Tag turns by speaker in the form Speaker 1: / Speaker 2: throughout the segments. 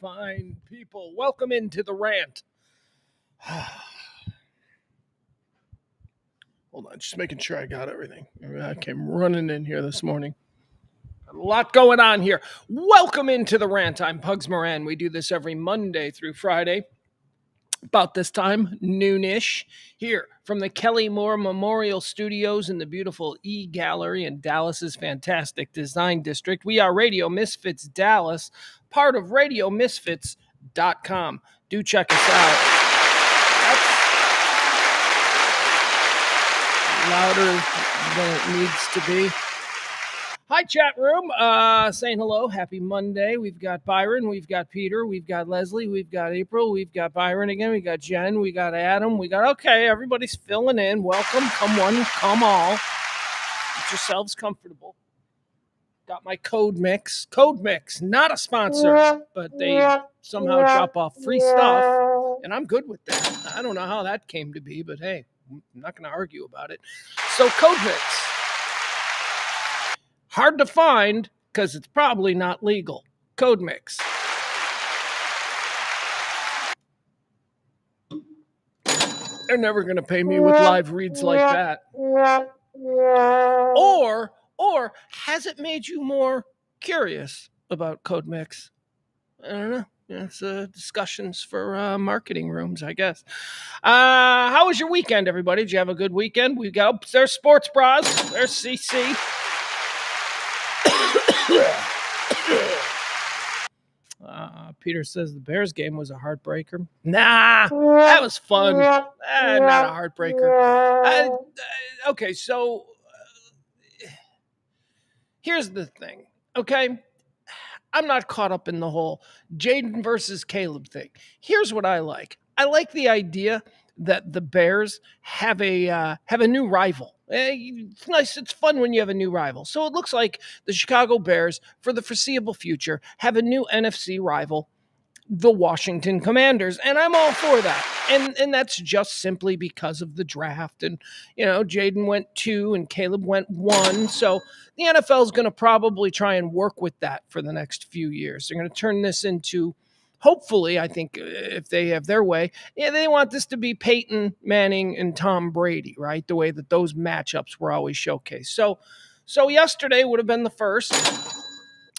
Speaker 1: fine people. Welcome into the Rant. Hold on, just making sure I got everything. I came running in here this morning. A lot going on here. Welcome into the Rant. I'm Pugs Moran. We do this every Monday through Friday, about this time, noonish, here from the Kelly Moore Memorial Studios in the beautiful E Gallery in Dallas's fantastic design district. We are Radio Misfits Dallas, part of RadioMisfits.com. Do check us out. That's louder than it needs to be. Hi, chat room. Saying hello. Happy Monday. We've got Byron. We've got Peter. We've got Leslie. We've got April. We've got Byron again. We got Jen. We got Adam. Okay, everybody's filling in. Welcome. Come one, come all. Get yourselves comfortable. Got my Code Mix. Code Mix, not a sponsor, but they somehow drop off free stuff, and I'm good with that. I don't know how that came to be, but hey, I'm not going to argue about it. So Code Mix. Hard to find because it's probably not legal. Code Mix. They're never going to pay me with live reads like that. Or has it made you more curious about Code Mix? I don't know. It's discussions for marketing rooms, I guess. How was your weekend, everybody? Did you have a good weekend? There's Sports Bras. There's CC. Peter says the Bears game was a heartbreaker. Nah, that was fun. Not a heartbreaker. Okay, so here's the thing, okay? I'm not caught up in the whole Jaden versus Caleb thing. Here's what I like. I like the idea that the Bears have a new rival. It's nice. It's fun when you have a new rival. So it looks like the Chicago Bears, for the foreseeable future, have a new NFC rival, the Washington Commanders, and I'm all for that. And that's just simply because of the draft. And, Jaden went 2 and Caleb went 1. So the NFL is going to probably try and work with that for the next few years. They're going to turn this into, hopefully, I think, if they have their way, they want this to be Peyton Manning and Tom Brady, right? The way that those matchups were always showcased. So yesterday would have been the first,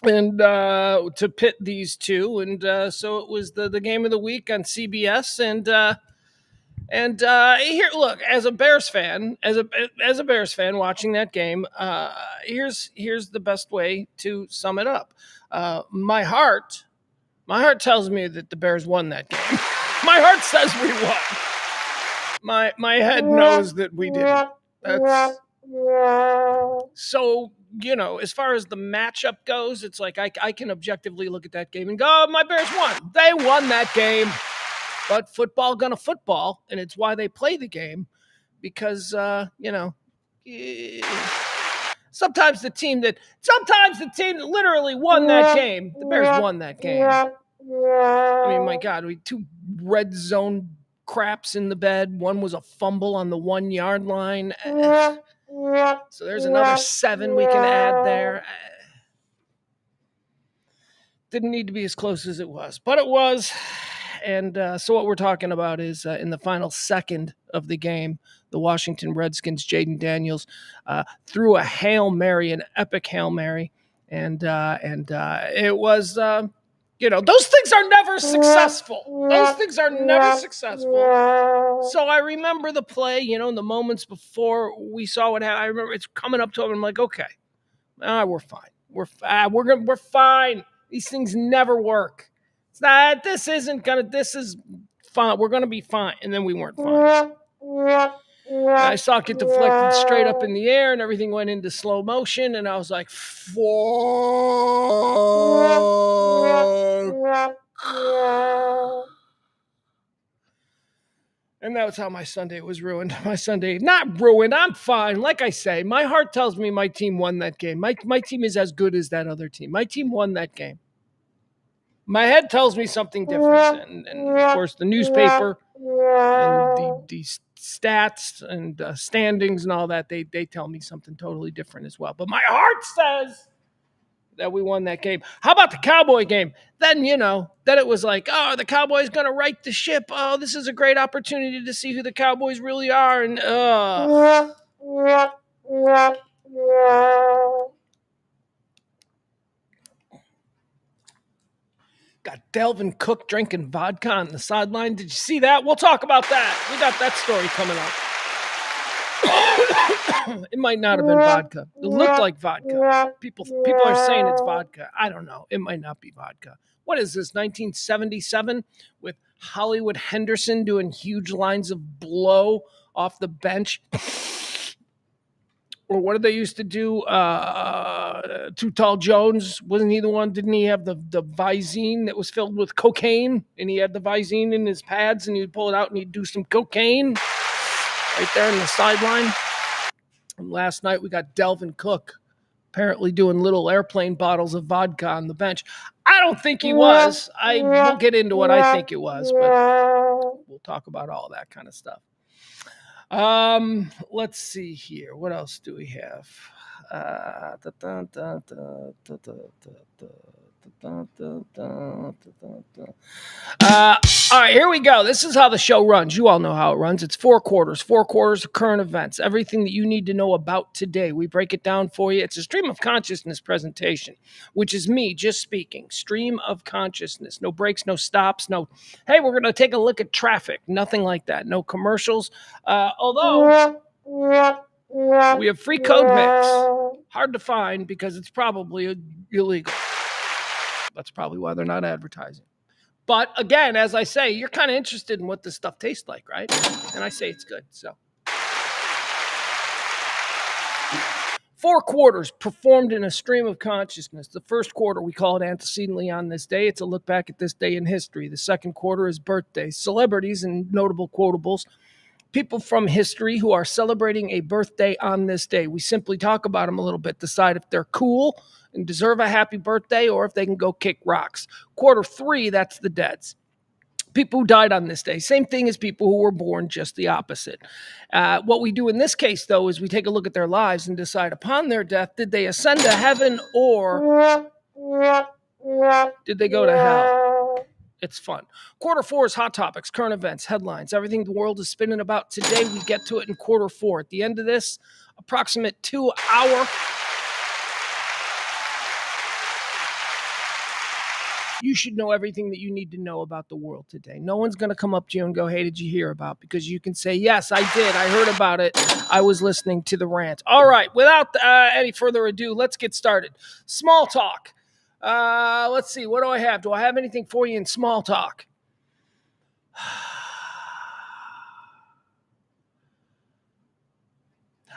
Speaker 1: and to pit these two, and so it was the game of the week on CBS, and here, look, as a Bears fan, watching that game, here's the best way to sum it up. My heart tells me that the Bears won that game. My heart says we won. My head knows that we didn't. That's so. As far as the matchup goes, it's like I can objectively look at that game and go, oh, my Bears won. They won that game. But football gonna football, and it's why they play the game, because, sometimes the team that literally won that game, the Bears won that game. I mean, my God, we had 2 red zone craps in the bed. One was a fumble on the 1 yard line. So there's another 7 we can add there. Didn't need to be as close as it was, but it was. And so what we're talking about is in the final second of the game, the Washington Redskins, Jaden Daniels, threw a Hail Mary, an epic Hail Mary. And it was, those things are never successful. So I remember the play, the moments before we saw what happened. I remember it's coming up to him. I'm like, okay, we're fine. We're fine. These things never work. This is fine. We're going to be fine. And then we weren't fine. And I saw it get deflected straight up in the air and everything went into slow motion. And I was like, fuck. And that was how my Sunday was ruined. My Sunday, not ruined. I'm fine. Like I say, my heart tells me my team won that game. My team is as good as that other team. My team won that game. My head tells me something different. And of course, the newspaper and the stats and standings and all that, they tell me something totally different as well. But my heart says that we won that game. How about the Cowboy game? Then, then it was like, oh, the Cowboys going to right the ship. Oh, this is a great opportunity to see who the Cowboys really are. And got Dalvin Cook drinking vodka on the sideline. Did you see that? We'll talk about that. We got that story coming up. It might not have been vodka. It looked like vodka. People are saying it's vodka. I don't know. It might not be vodka. What is this, 1977, with Hollywood Henderson doing huge lines of blow off the bench? Or what did they used to do? Too Tall Jones, wasn't he the one? Didn't he have the Visine that was filled with cocaine? And he had the Visine in his pads, and he'd pull it out and he'd do some cocaine right there in the sideline. And last night we got Dalvin Cook apparently doing little airplane bottles of vodka on the bench. I don't think he was. I will get into what I think it was, but we'll talk about all that kind of stuff. Let's see here. What else do we have? All right, here we go. This is how the show runs. You all know how it runs. It's 4 quarters of current events, everything that you need to know about today. We break it down for you. It's a stream of consciousness presentation, which is me just speaking. Stream of consciousness. No breaks, no stops, no, hey, we're going to take a look at traffic. Nothing like that. No commercials. Although we have free code mix. Hard to find because it's probably illegal. That's probably why they're not advertising. But again, as I say, you're kind of interested in what this stuff tastes like, right? And I say it's good. So 4 quarters performed in a stream of consciousness. The first quarter, we call it antecedently on this day. It's a look back at this day in history. The second quarter is birthdays, celebrities, and notable quotables. People from history who are celebrating a birthday on this day. We simply talk about them a little bit, decide if they're cool and deserve a happy birthday or if they can go kick rocks. Quarter 3, that's the deads. People who died on this day. Same thing as people who were born, just the opposite. What we do in this case, though, is we take a look at their lives and decide upon their death, did they ascend to heaven or did they go to hell? It's fun. Quarter 4 is hot topics, current events, headlines, everything the world is spinning about today. We get to it in quarter 4. At the end of this approximate 2-hour, you should know everything that you need to know about the world today. No one's going to come up to you and go, hey, did you hear about? Because you can say, yes, I did. I heard about it. I was listening to the rant. All right. Without any further ado, let's get started. Small talk. Let's see. What do I have? Do I have anything for you in small talk?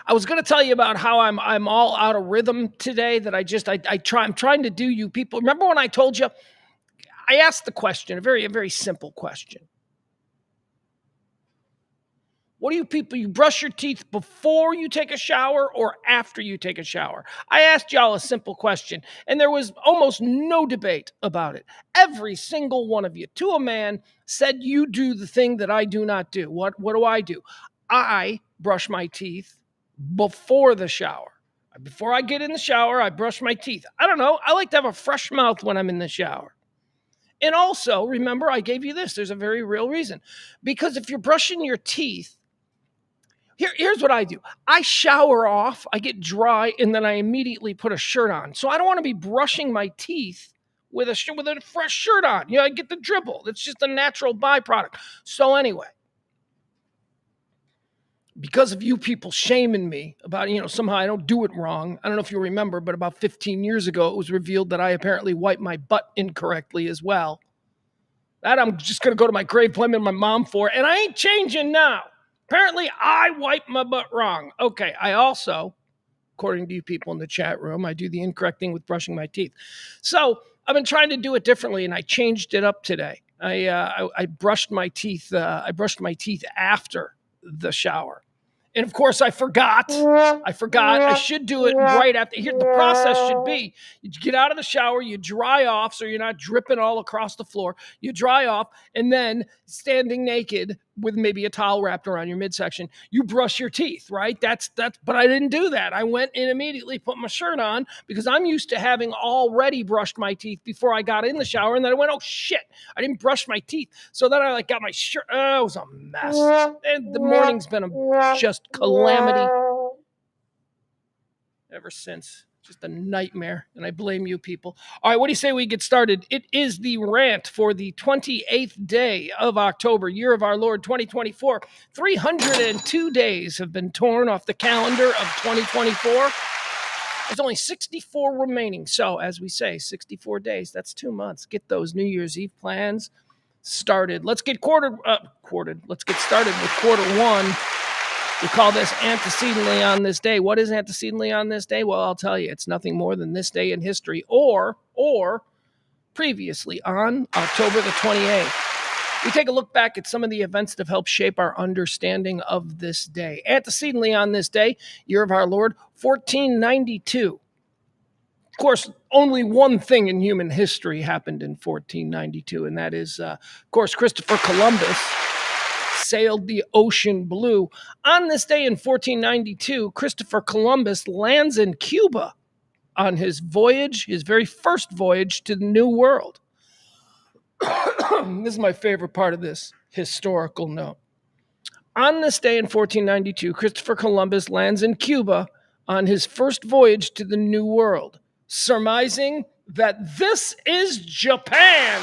Speaker 1: I was going to tell you about how I'm all out of rhythm today. That I'm trying to do you people. Remember when I told you? I asked the question, a very simple question. What do you people, you brush your teeth before you take a shower or after you take a shower? I asked y'all a simple question, and there was almost no debate about it. Every single one of you, to a man, said you do the thing that I do not do. What do? I brush my teeth before the shower. Before I get in the shower, I brush my teeth. I don't know. I like to have a fresh mouth when I'm in the shower. And also, remember, I gave you this. There's a very real reason. Because if you're brushing your teeth, here's what I do. I shower off, I get dry, and then I immediately put a shirt on. So I don't want to be brushing my teeth with a fresh shirt on. I get the dribble. It's just a natural byproduct. So anyway, because of you people shaming me about, somehow I don't do it wrong. I don't know if you remember, but about 15 years ago, it was revealed that I apparently wiped my butt incorrectly as well. That I'm just going to go to my grave blaming my mom for, and I ain't changing now. Apparently, I wiped my butt wrong. Okay, I also, according to you people in the chat room, I do the incorrect thing with brushing my teeth. So I've been trying to do it differently, and I changed it up today. I brushed my teeth. I brushed my teeth after the shower. And of course, I forgot. I should do it right after. Here, the process should be: you get out of the shower, you dry off so you're not dripping all across the floor. You dry off, and then standing naked with maybe a towel wrapped around your midsection, you brush your teeth, right? But I didn't do that. I went in immediately, put my shirt on, because I'm used to having already brushed my teeth before I got in the shower. And then I went, oh shit, I didn't brush my teeth. So then I got my shirt. It was a mess. And the morning's been just calamity ever since. Just a nightmare, and I blame you people. All right, what do you say we get started? It is the rant for the 28th day of October, year of our Lord 2024. 302 days have been torn off the calendar of 2024. There's only 64 remaining. So, as we say, 64 days, that's 2 months. Get those New Year's Eve plans started. Let's get Let's get started with quarter one. We call this antecedently on this day. What is antecedently on this day? Well, I'll tell you, it's nothing more than this day in history or previously on October the 28th. We take a look back at some of the events that have helped shape our understanding of this day. Antecedently on this day, year of our Lord, 1492. Of course, only one thing in human history happened in 1492, and that is, of course, Christopher Columbus sailed the ocean blue. On this day in 1492, Christopher Columbus lands in Cuba on his voyage, his very first voyage to the New World. This is my favorite part of this historical note. On this day in 1492, Christopher Columbus lands in Cuba on his first voyage to the New World, surmising that this is Japan.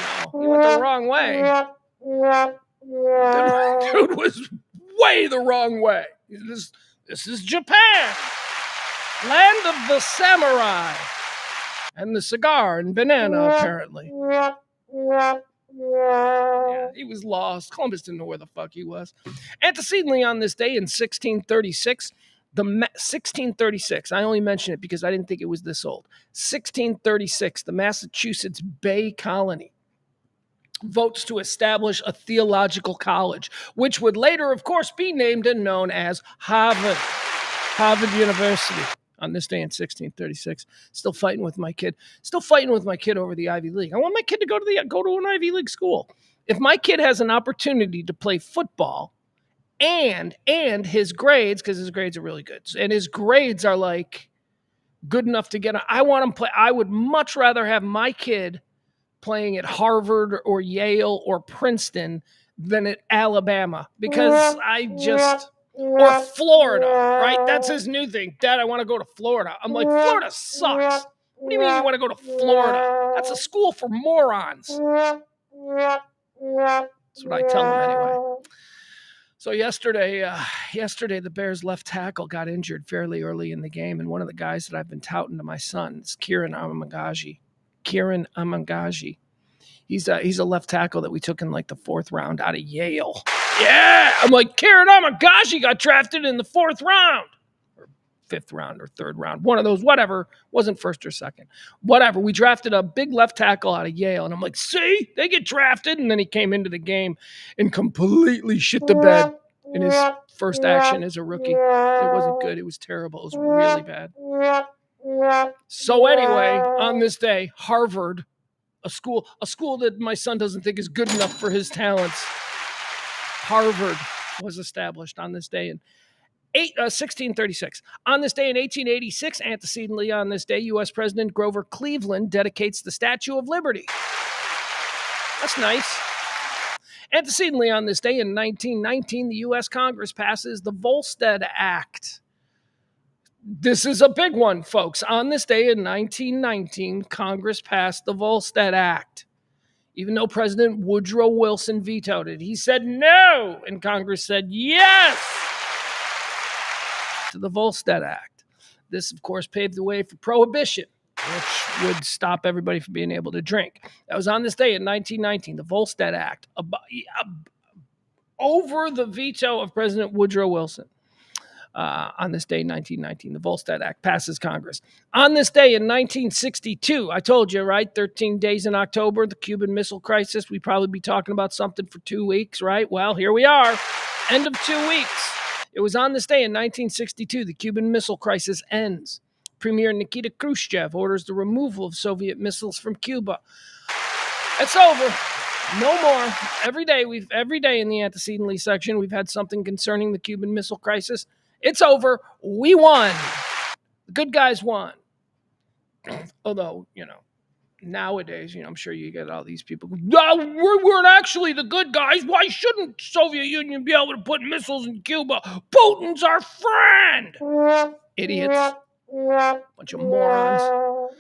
Speaker 1: No, he went the wrong way. Dude was way the wrong way. This is Japan, land of the samurai and the cigar and banana, apparently. Yeah, he was lost. Columbus didn't know where the fuck he was. Antecedently on this day in 1636, 1636, I only mention it because I didn't think it was this old. 1636, the Massachusetts Bay Colony votes to establish a theological college, which would later, of course, be named and known as Harvard University. On this day in 1636, still fighting with my kid over the Ivy League. I want my kid to go to an Ivy League school. If my kid has an opportunity to play football and his grades, because his grades are really good, and his grades are like good enough to get, I want him play. I would much rather have my kid playing at Harvard or Yale or Princeton than at Alabama, because or Florida, right? That's his new thing. Dad, I want to go to Florida. I'm like, Florida sucks. What do you mean you want to go to Florida? That's a school for morons. That's what I tell him anyway. So yesterday, the Bears' left tackle got injured fairly early in the game, and one of the guys that I've been touting to my son is Kieran Amangaji. He's a left tackle that we took in like the 4th round out of Yale. Yeah, I'm like, Kieran Amangaji got drafted in the 4th round, or 5th round, or 3rd round, one of those, whatever. Wasn't 1st or 2nd, whatever. We drafted a big left tackle out of Yale, and I'm like, see, they get drafted. And then he came into the game and completely shit the bed in his first action as a rookie. It wasn't good. It was terrible. It was really bad. So anyway, on this day, Harvard, a school that my son doesn't think is good enough for his talents, Harvard was established on this day in 1636. On this day in 1886, antecedently on this day, U.S. President Grover Cleveland dedicates the Statue of Liberty. That's nice. Antecedently on this day in 1919, the U.S. Congress passes the Volstead Act. This is a big one, folks. On this day in 1919, Congress passed the Volstead Act. Even though President Woodrow Wilson vetoed it, he said no, and Congress said yes to the Volstead Act. This, of course, paved the way for prohibition, which would stop everybody from being able to drink. That was on this day in 1919, the Volstead Act, over the veto of President Woodrow Wilson. On this day in 1919, the Volstead Act passes Congress. On this day in 1962, I told you, right? 13 days in October, the Cuban Missile Crisis. We'd probably be talking about something for 2 weeks, right? Well, here we are. End of 2 weeks. It was on this day in 1962, the Cuban Missile Crisis ends. Premier Nikita Khrushchev orders the removal of Soviet missiles from Cuba. It's over. No more. Every day in the antecedently section, we've had something concerning the Cuban Missile Crisis. It's over. We won. The good guys won. Although, nowadays, I'm sure you get all these people. No, we weren't actually the good guys. Why shouldn't Soviet Union be able to put missiles in Cuba? Putin's our friend. Idiots. Bunch of morons.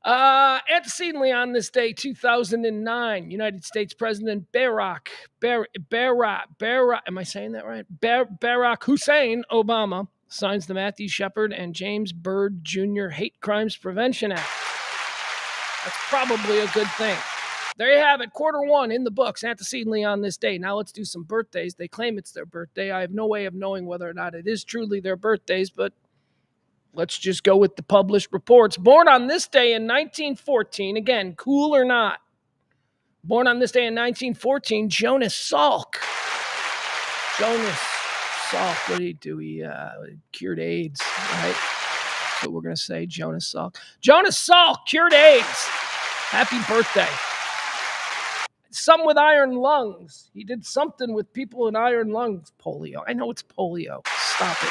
Speaker 1: Antecedently on this day, 2009, United States President Barack, am I saying that right? Barack Hussein Obama signs the Matthew Shepard and James Byrd Jr. Hate Crimes Prevention Act. That's probably a good thing. There you have it, Q1 in the books, antecedently on this day. Now let's do some birthdays. They claim it's their birthday. I have no way of knowing whether or not it is truly their birthdays, but let's just go with the published reports. Born on this day in 1914, again, cool or not. Born on this day in 1914, Jonas Salk. Jonas Salk, what did he do? He cured AIDS, right? That's what we're going to say, Jonas Salk. Jonas Salk cured AIDS. Happy birthday. Some with iron lungs. He did something with people with iron lungs. Polio. I know it's polio. Stop it.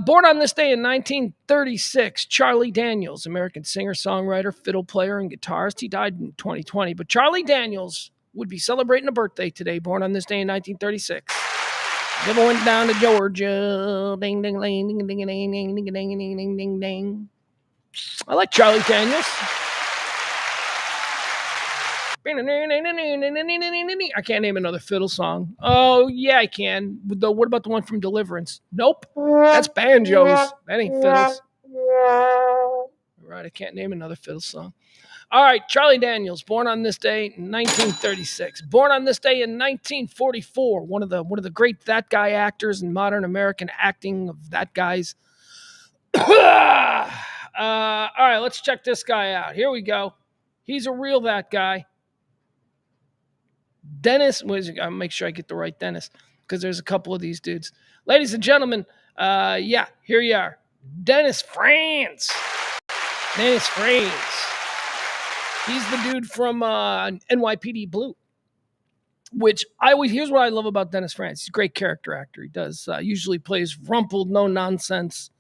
Speaker 1: Born on this day in 1936, Charlie Daniels, American singer, songwriter, fiddle player, and guitarist. He died in 2020, but Charlie Daniels would be celebrating a birthday today, born on this day in 1936. Never went down to Georgia. Ding, ding, ding, ding, ding, ding, ding, ding, ding, ding, ding, ding, ding. I like Charlie Daniels. I can't name another fiddle song. Oh, yeah, I can. What about the one from Deliverance? Nope. That's banjos. That ain't fiddles. Right, I can't name another fiddle song. All right, Charlie Daniels, born on this day in 1936. Born on this day in 1944. One of the great that guy actors in modern American acting of that guys. All right, let's check this guy out. Here we go. He's a real that guy. Dennis, I'll make sure I get the right Dennis, because there's a couple of these dudes. Ladies and gentlemen, here you are. Dennis Franz. Dennis Franz. He's the dude from NYPD Blue. Here's what I love about Dennis Franz. He's a great character actor. He does usually plays rumpled, no nonsense,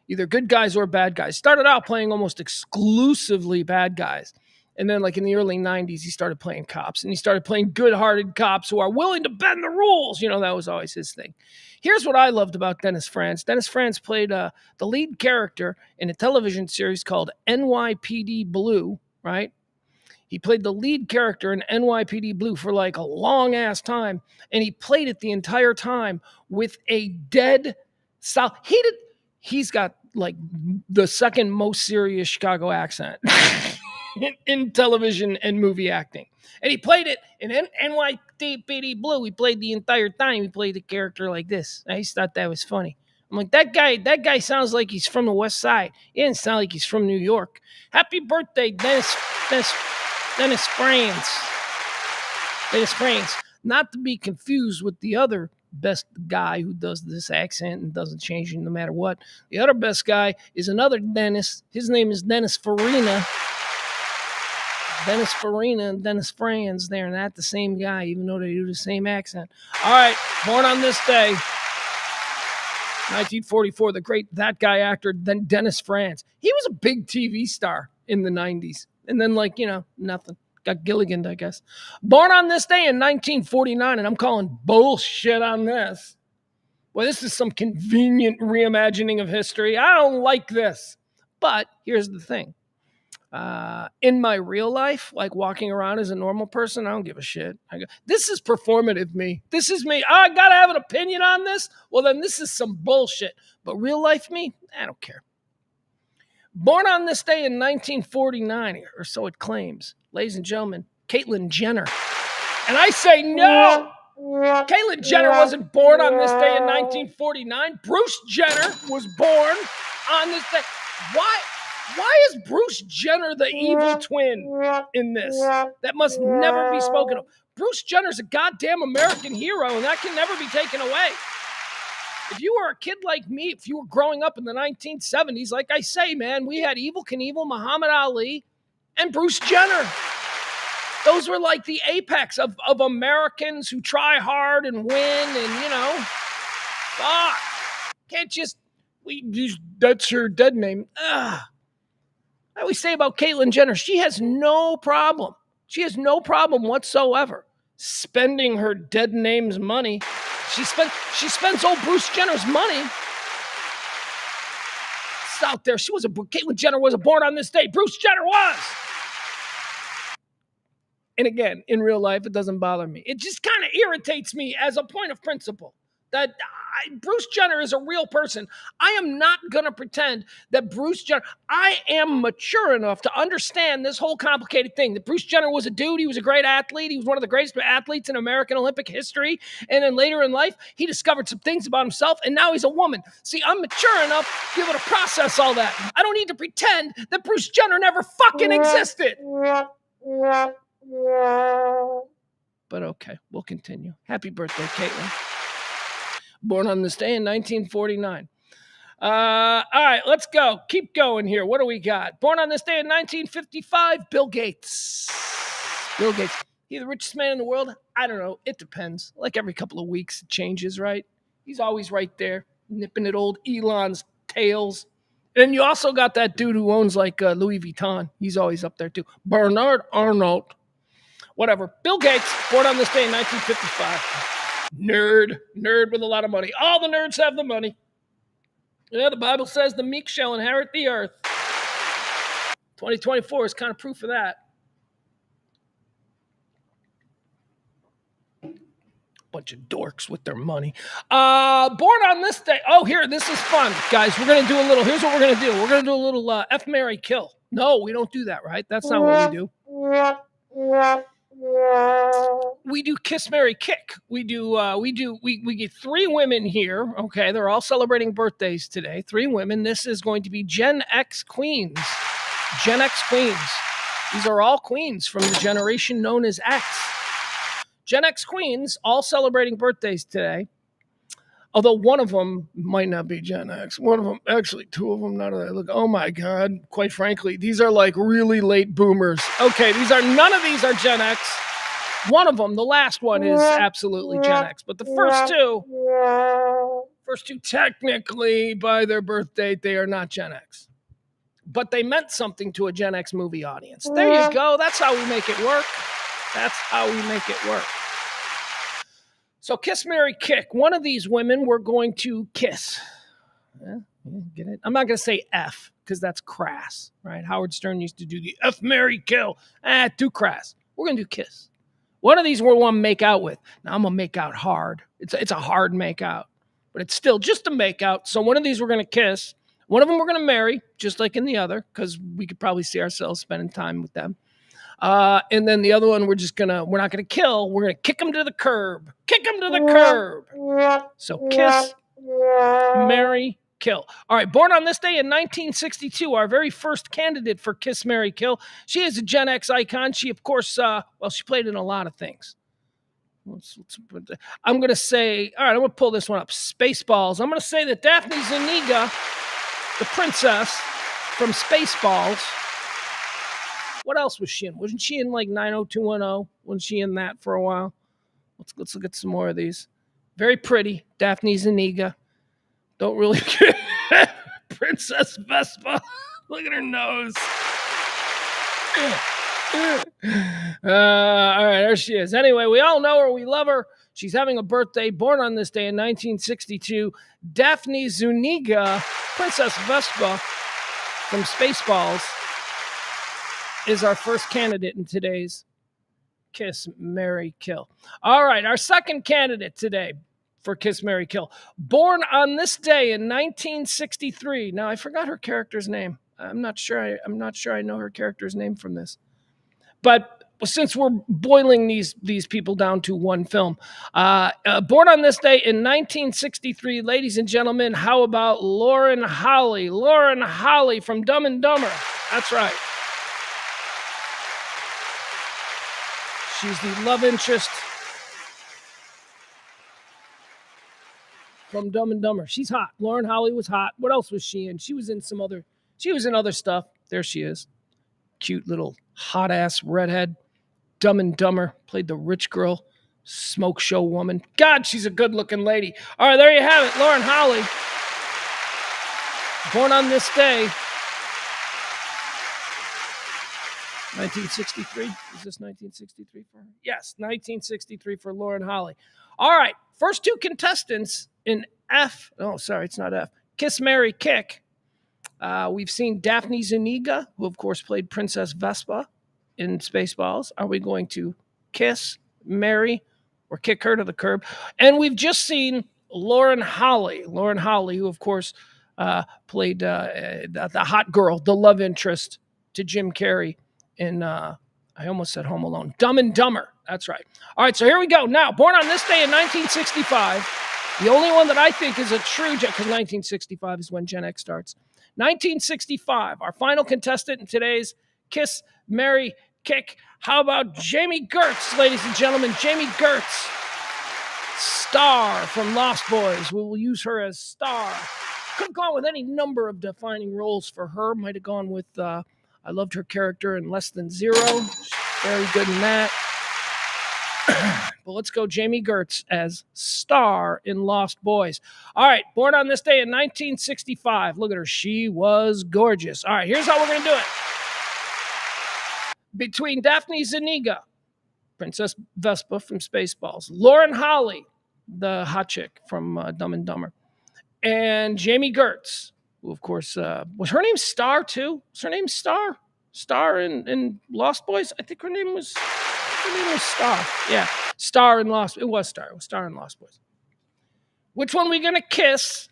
Speaker 1: either good guys or bad guys. Started out playing almost exclusively bad guys. And then, like in the early 90s, he started playing cops. And he started playing good-hearted cops who are willing to bend the rules. That was always his thing. Here's what I loved about Dennis Franz. Dennis Franz played the lead character in a television series called NYPD Blue, right? He played the lead character in NYPD Blue for like a long-ass time. And he played it the entire time with a dead South. He's got like the second most serious Chicago accent. In television and movie acting. And he played it in NYPD Blue. He played the entire time. He played the character like this. I just thought that was funny. I'm like, that guy sounds like he's from the West Side. He didn't sound like he's from New York. Happy birthday, Dennis Franz. Dennis Franz. Not to be confused with the other best guy who does this accent and doesn't change it no matter what. The other best guy is another Dennis. His name is Dennis Farina. Dennis Farina and Dennis Franz, they're not the same guy, even though they do the same accent. All right, born on this day, 1944, the great that guy actor, Dennis Franz. He was a big TV star in the 90s. And then, nothing. Got Gilligan, I guess. Born on this day in 1949, and I'm calling bullshit on this. Well, this is some convenient reimagining of history. I don't like this. But here's the thing. In my real life, like walking around as a normal person, I don't give a shit. This is performative me. This is me. I got to have an opinion on this. Well, then this is some bullshit. But real life me, I don't care. Born on this day in 1949, or so it claims. Ladies and gentlemen, Caitlyn Jenner. And I say no. Caitlyn Jenner wasn't born on this day in 1949. Bruce Jenner was born on this day. Why is Bruce Jenner the evil twin in this? That must never be spoken of. Bruce Jenner's a goddamn American hero, and that can never be taken away. If you were a kid like me, if you were growing up in the 1970s, like I say, man, we had Evel Knievel, Muhammad Ali, and Bruce Jenner. Those were like the apex of Americans who try hard and win, and fuck. Can't just that's her dead name. Ugh. I always say about Caitlyn Jenner, she has no problem. She has no problem whatsoever spending her dead name's money. She spends old Bruce Jenner's money. It's out there. Caitlyn Jenner was born on this day. Bruce Jenner was. And again, in real life, it doesn't bother me. It just kind of irritates me as a point of principle that Bruce Jenner is a real person. I am not going to pretend that Bruce Jenner, I am mature enough to understand this whole complicated thing, that Bruce Jenner was a dude. He was a great athlete. He was one of the greatest athletes in American Olympic history. And then later in life, he discovered some things about himself, and now he's a woman. See, I'm mature enough to be able to process all that. I don't need to pretend that Bruce Jenner never fucking existed. But okay, we'll continue. Happy birthday, Caitlyn. Born on this day in 1949. All right, let's go. Keep going here. What do we got? Born on this day in 1955, Bill Gates. Bill Gates. He the richest man in the world? I don't know. It depends. Like every couple of weeks, it changes, right? He's always right there, nipping at old Elon's tails. And you also got that dude who owns like Louis Vuitton. He's always up there too. Bernard Arnault. Whatever. Bill Gates, born on this day in 1955. Nerd with a lot of money. All the nerds have the money. The Bible says the meek shall inherit the earth. 2024 is kind of proof of that. Bunch of dorks with their money. Born on this day. Oh, here, this is fun. Guys, we're going to do a little, here's what we're going to do. We're going to do a little F, Marry, Kill. No, we don't do that, right? That's not what we do. We do Kiss, Marry, Kick. We get 3 women here. Okay, they're all celebrating birthdays today. 3 women. This is going to be Gen X queens. Gen X queens. These are all queens from the generation known as X. Gen X queens, all celebrating birthdays today. Although one of them might not be Gen X. One of them, actually, 2 of them, now that I look, oh my God, quite frankly, these are like really late boomers. Okay, none of these are Gen X. One of them, the last one, is absolutely Gen X. But the first two technically, by their birth date, they are not Gen X. But they meant something to a Gen X movie audience. There you go. That's how we make it work. That's how we make it work. So Kiss, Marry, Kick. One of these women we're going to kiss. Yeah, get it? I'm not going to say F because that's crass, right? Howard Stern used to do the F, Marry, Kill. Too crass. We're going to do kiss. One of these we want to make out with. Now I'm going to make out hard. It's a hard make out, but it's still just a make out. So one of these we're going to kiss. One of them we're going to marry, just like in the other, because we could probably see ourselves spending time with them. And then the other one, we're not going to kill. We're going to kick them to the curb. Kick them to the curb. So kiss, marry, kill. All right. Born on this day in 1962, our very first candidate for Kiss, Marry, Kill. She is a Gen X icon. She, of course, she played in a lot of things. I'm going to say, all right, I'm going to pull this one up. Spaceballs. I'm going to say that Daphne Zuniga, the princess from Spaceballs. What else was she in? Wasn't she in like 90210? Wasn't she in that for a while? Let's look at some more of these. Very pretty. Daphne Zuniga. Don't really care. Princess Vespa. Look at her nose. All right, there she is. Anyway, we all know her. We love her. She's having a birthday. Born on this day in 1962. Daphne Zuniga, Princess Vespa from Spaceballs, is our first candidate in today's Kiss, Marry, Kill. All right, our second candidate today for Kiss, Marry, Kill. Born on this day in 1963. Now, I forgot her character's name. I'm not sure I know her character's name from this. But since we're boiling these people down to one film, born on this day in 1963, ladies and gentlemen, how about Lauren Holly? Lauren Holly from Dumb and Dumber. That's right. She's the love interest from Dumb and Dumber. She's hot. Lauren Holly was hot. What else was she in? She was in other stuff. There she is. Cute little hot ass redhead. Dumb and Dumber, played the rich girl, smoke show woman. God, she's a good-looking lady. All right, there you have it. Lauren Holly, born on this day, 1963. Is this 1963 for her? Yes, 1963 for Lauren Holly. All right, first two contestants in F. Oh, sorry, it's not F. Kiss, Marry, Kick. We've seen Daphne Zuniga, who of course played Princess Vespa in Spaceballs. Are we going to kiss, marry, or kick her to the curb? And we've just seen Lauren Holly. Lauren Holly, who of course played the hot girl, the love interest to Jim Carrey in, I almost said Home Alone, Dumb and Dumber. That's right. All right, so here we go. Now, born on this day in 1965, the only one that I think is a true, because 1965 is when Gen X starts. 1965, our final contestant in today's Kiss, Marry, Kick. How about Jamie Gertz, ladies and gentlemen? Jamie Gertz, Star from Lost Boys. We will use her as Star. Could have gone with any number of defining roles for her. Might have gone with, I loved her character in Less Than Zero. She's very good in that. But let's go Jamie Gertz as Star in Lost Boys. All right, born on this day in 1965. Look at her. She was gorgeous. All right, here's how we're going to do it. Between Daphne Zuniga, Princess Vespa from Spaceballs, Lauren Holly, the hot chick from Dumb and Dumber, and Jamie Gertz, who of course, was her name Star too? Was her name Star? Star in Lost Boys? I think her name was Star. Yeah. Star in Lost. It was Star. It was Star in Lost Boys. Which one we gonna kiss?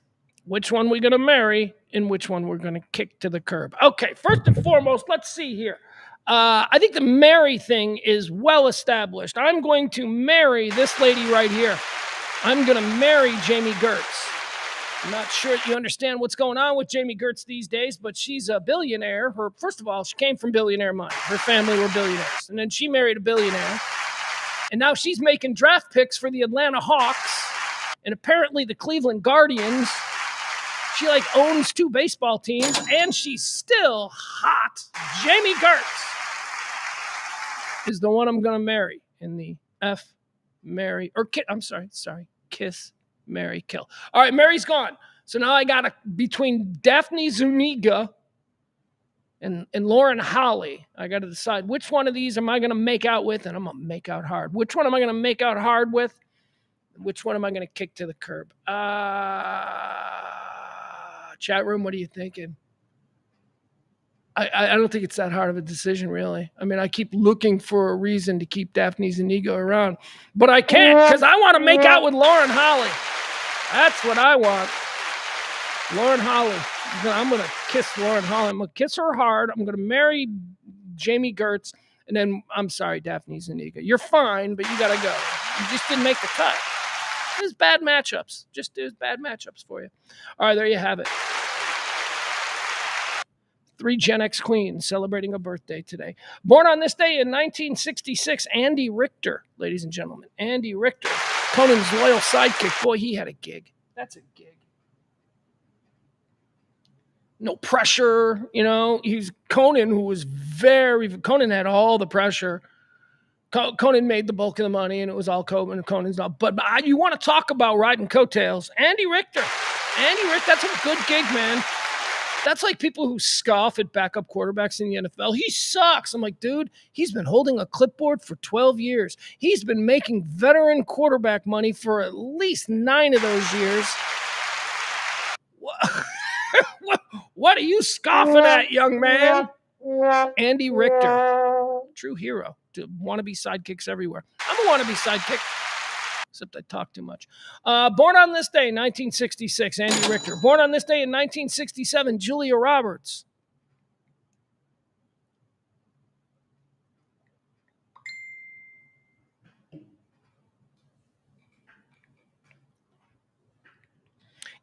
Speaker 1: Which one we gonna marry? And which one we're gonna kick to the curb? Okay. First and foremost, let's see here. I think the marry thing is well established. I'm going to marry this lady right here. I'm gonna marry Jamie Gertz. I'm not sure you understand what's going on with Jamie Gertz these days, but she's a billionaire. First of all, she came from billionaire money. Her family were billionaires. And then she married a billionaire. And now she's making draft picks for the Atlanta Hawks and apparently the Cleveland Guardians. She owns two baseball teams, and she's still hot. Jamie Gertz is the one I'm going to marry in the Kiss, Marry, Kill. All right, Mary's gone. So now I got between Daphne Zuniga and Lauren Holly, I got to decide which one of these am I going to make out with, and I'm going to make out hard. Which one am I going to make out hard with? Which one am I going to kick to the curb? Chat room, what are you thinking? I don't think it's that hard of a decision, really. I mean, I keep looking for a reason to keep Daphne Zuniga around, but I can't because I want to make out with Lauren Holly. That's what I want. Lauren Holly. I'm going to kiss Lauren Holly. I'm going to kiss her hard. I'm going to marry Jamie Gertz. And then, I'm sorry, Daphne Zuniga. You're fine, but you got to go. You just didn't make the cut. There's bad matchups. Just there's bad matchups for you. All right, there you have it. 3 Gen X queens celebrating a birthday today. Born on this day in 1966, Andy Richter, ladies and gentlemen. Andy Richter, Conan's loyal sidekick. Boy, he had a gig. That's a gig. No pressure, he's Conan, who was Conan had all the pressure. Conan made the bulk of the money, and it was all Conan's not. But you want to talk about riding coattails? Andy Richter, that's a good gig, man. That's like people who scoff at backup quarterbacks in the NFL. He sucks. I'm like, dude, he's been holding a clipboard for 12 years. He's been making veteran quarterback money for at least 9 of those years. What are you scoffing at, young man? Andy Richter, true hero. Wannabe sidekicks everywhere. I'm a wannabe sidekick, except I talk too much. Born on this day, 1966, Andy Richter. Born on this day in 1967, Julia Roberts.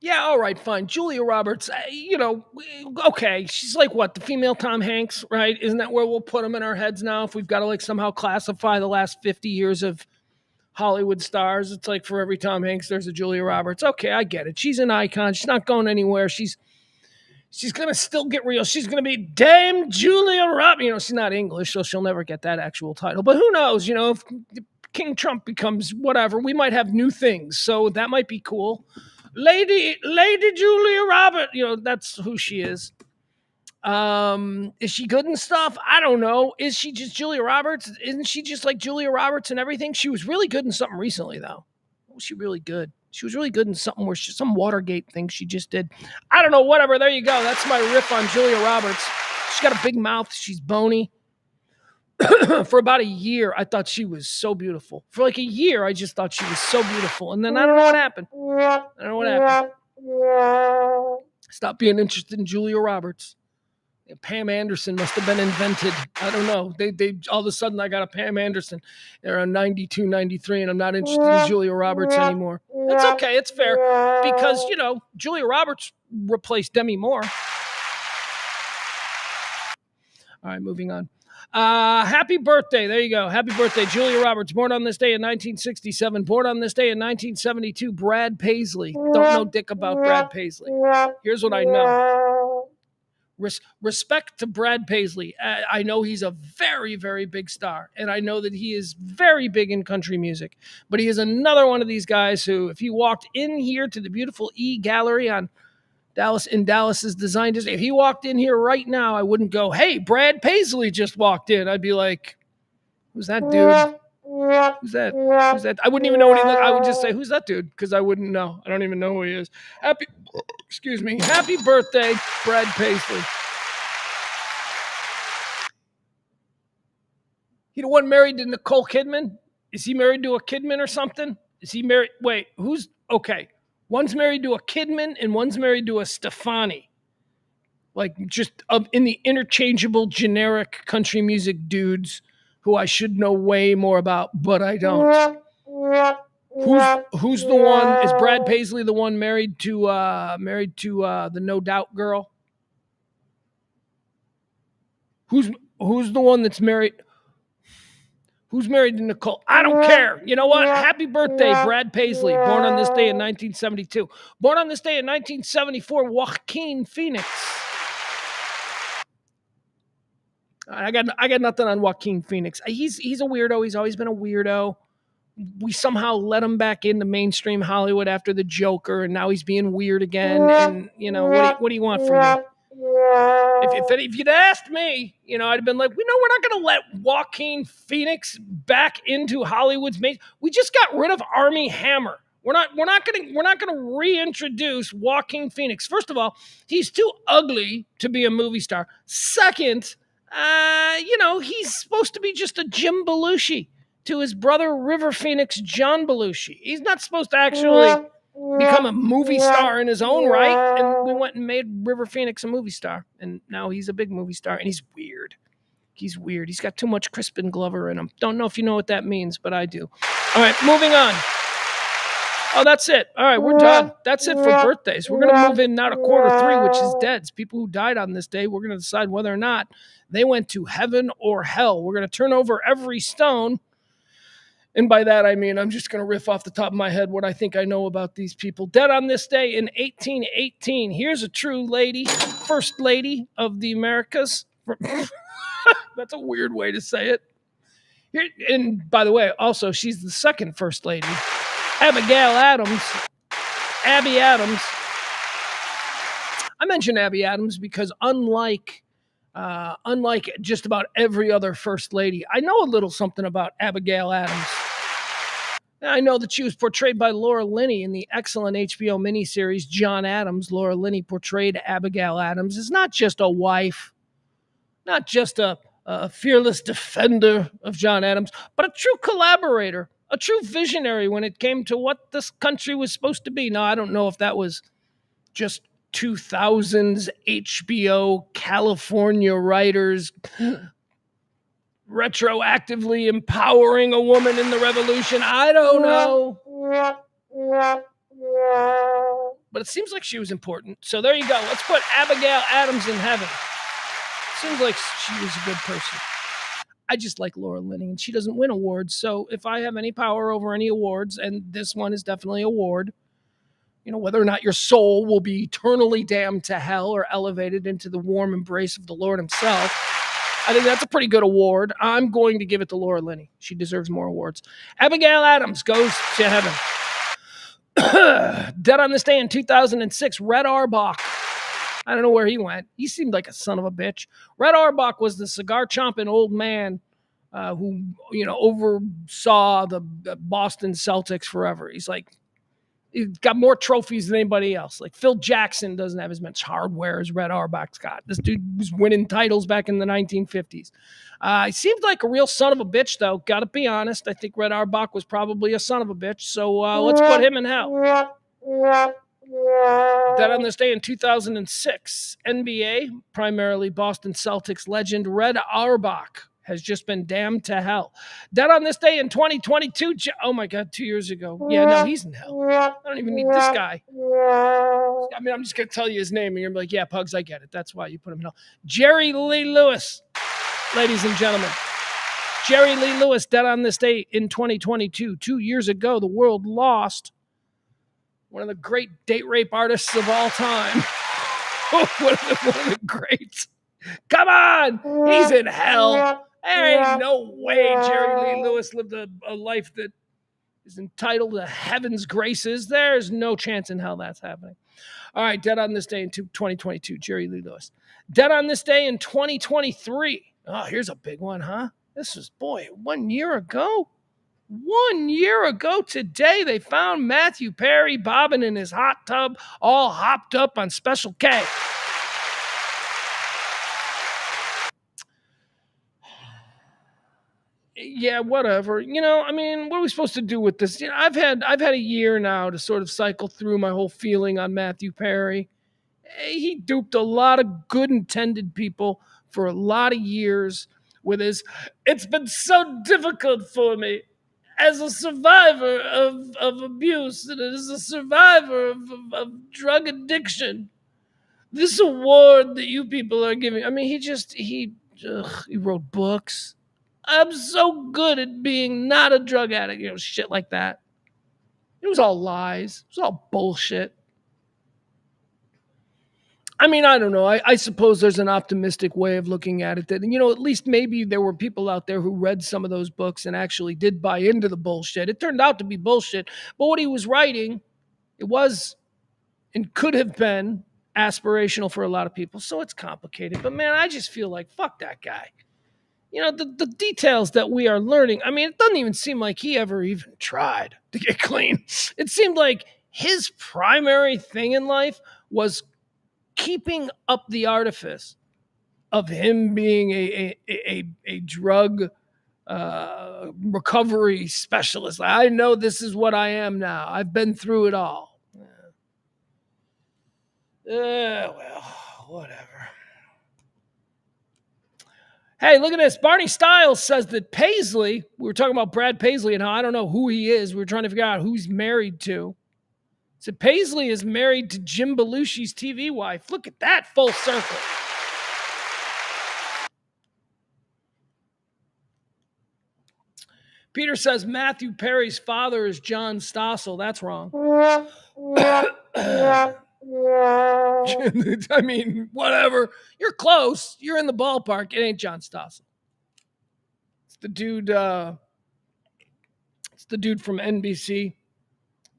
Speaker 1: Yeah, all right, fine. Julia Roberts, okay. She's like what, the female Tom Hanks, right? Isn't that where we'll put them in our heads now if we've got to somehow classify the last 50 years of Hollywood stars? It's like for every Tom Hanks, there's a Julia Roberts. Okay, I get it. She's an icon. She's not going anywhere. She's She's gonna still get real. She's gonna be Dame Julia Roberts. You know, she's not English, so she'll never get that actual title. But who knows? You know, if King Trump becomes whatever, we might have new things. So that might be cool. Lady Julia Roberts. You know, that's who she is. Is she good and stuff? I don't know. Is she just Julia Roberts? Isn't she just like Julia Roberts and everything? She was really good in something recently, though. Was she really good? She was really good in something where some Watergate thing she just did. I don't know. Whatever. There you go. That's my riff on Julia Roberts. She's got a big mouth. She's bony. For about a year, I thought she was so beautiful. For like a year, I just thought she was so beautiful. And then I don't know what happened. I don't know what happened. Stopped being interested in Julia Roberts. Pam Anderson must have been invented. I don't know. They all of a sudden I got a Pam Anderson around 92, 93, and I'm not interested in Julia Roberts anymore. It's okay. It's fair because, you know, Julia Roberts replaced Demi Moore. All right, moving on. Happy birthday. There you go. Happy birthday, Julia Roberts. Born on this day in 1967. Born on this day in 1972, Brad Paisley. Don't know dick about Brad Paisley. Here's what I know. Respect to Brad Paisley. I know he's a very, very big star, and I know that he is very big in country music. But he is another one of these guys who, if he walked in here to the beautiful E Gallery on Dallas's Design District, if he walked in here right now, I wouldn't go, "Hey, Brad Paisley just walked in." I'd be like, "Who's that dude? Who's that? Who's that?" I wouldn't even know what he looked. I would just say, "Who's that dude?" Because I wouldn't know. I don't even know who he is. Happy birthday, Brad Paisley. He the one married to Nicole Kidman? Is he married to a Kidman or something? Is he married? Wait, who's okay? One's married to a Kidman and one's married to a Stefani. Like just in the interchangeable generic country music dudes who I should know way more about, but I don't. Who's the one? Is Brad Paisley the one married to the No Doubt girl? Who's the one that's married? Who's married to Nicole? I don't care. You know what? Happy birthday, Brad Paisley. Born on this day in 1972. Born on this day in 1974, Joaquin Phoenix. I got nothing on Joaquin Phoenix. He's a weirdo. He's always been a weirdo. We somehow let him back into mainstream Hollywood after the Joker, and now he's being weird again. And you know what do you want from me? If you'd asked me, you know, I'd have been like, we're not going to let Joaquin Phoenix back into Hollywood's main. We just got rid of Armie Hammer. We're not going to reintroduce Joaquin Phoenix. First of all, he's too ugly to be a movie star. Second, you know, he's supposed to be just a Jim Belushi to his brother River Phoenix, John Belushi. He's not supposed to actually become a movie star in his own right, and we went and made River Phoenix a movie star, and now he's a big movie star, and he's weird. He's got too much Crispin Glover in him. Don't know if you know what that means, but I do. All right, moving on. Oh, that's it. All right, we're done. That's it for birthdays. We're going to move in now to quarter three, which is deads. People who died on this day, we're going to decide whether or not they went to heaven or hell. We're going to turn over every stone. And by that, I mean, I'm just going to riff off the top of my head what I think I know about these people. Dead on this day in 1818. Here's a true lady, first lady of the Americas. That's a weird way to say it. And by the way, also, she's the second first lady. Abby Adams. I mention Abby Adams because unlike just about every other first lady, I know a little something about Abigail Adams. I know that she was portrayed by Laura Linney in the excellent HBO miniseries John Adams. Laura Linney portrayed Abigail Adams as not just a wife, not just a fearless defender of John Adams, but a true collaborator, a true visionary when it came to what this country was supposed to be. Now, I don't know if that was just 2000s HBO California writers retroactively empowering a woman in the revolution. I don't know. But it seems like she was important. So there you go. Let's put Abigail Adams in heaven. Seems like she was a good person. I just like Laura Linney, and she doesn't win awards. So if I have any power over any awards, and this one is definitely an award, whether or not your soul will be eternally damned to hell or elevated into the warm embrace of the Lord himself. I think that's a pretty good award. I'm going to give it to Laura Linney. She deserves more awards. Abigail Adams goes to heaven. Dead on this day in 2006, Red Auerbach. I don't know where he went. He seemed like a son of a bitch. Red Auerbach was the cigar-chomping old man who, oversaw the Boston Celtics forever. He's got more trophies than anybody else. Like Phil Jackson doesn't have as much hardware as Red Auerbach's got. This dude was winning titles back in the 1950s. He seemed like a real son of a bitch, though. Got to be honest. I think Red Auerbach was probably a son of a bitch. So let's put him in hell. Dead on this day in 2006, NBA, primarily Boston Celtics legend Red Auerbach, has just been damned to hell. Dead on this day in 2022, oh my God, 2 years ago. Yeah, no, he's in hell. I don't even need this guy. I mean, I'm just going to tell you his name, and you're like, yeah, Pugs, I get it. That's why you put him in hell. Jerry Lee Lewis, ladies and gentlemen. Jerry Lee Lewis, dead on this day in 2022. 2 years ago, the world lost one of the great date rape artists of all time. one of the greats. Come on! He's in hell. There ain't no way Jerry Lee Lewis lived a life that is entitled to heaven's graces. There's no chance in hell that's happening. All right, dead on this day in 2022, Jerry Lee Lewis. Dead on this day in 2023. Oh, here's a big one, huh? This was, 1 year ago? 1 year ago today, they found Matthew Perry bobbing in his hot tub, all hopped up on Special K. Yeah, whatever. I mean, what are we supposed to do with this? I've had a year now to sort of cycle through my whole feeling on Matthew Perry. He duped a lot of good intended people for a lot of years with his, it's been so difficult for me as a survivor of abuse and as a survivor of drug addiction. This award that you people are giving, I mean, he wrote books. I'm so good at being not a drug addict, shit like that. It was all lies. It was all bullshit. I mean, I don't know. I suppose there's an optimistic way of looking at it that, at least maybe there were people out there who read some of those books and actually did buy into the bullshit. It turned out to be bullshit. But what he was writing, it was and could have been aspirational for a lot of people. So it's complicated. But man, I just feel like, fuck that guy. The details that we are learning, I mean, it doesn't even seem like he ever even tried to get clean. It seemed like his primary thing in life was keeping up the artifice of him being a drug recovery specialist. I know this is what I am now. I've been through it all. Well, whatever. Hey, look at this. Barney Stiles says that Paisley, we were talking about Brad Paisley and how I don't know who he is. We were trying to figure out who he's married to. So Paisley is married to Jim Belushi's TV wife. Look at that, full circle. Peter says Matthew Perry's father is John Stossel. That's wrong. I mean, whatever. You're close. You're in the ballpark. It ain't John Stossel. It's the dude. It's the dude from NBC.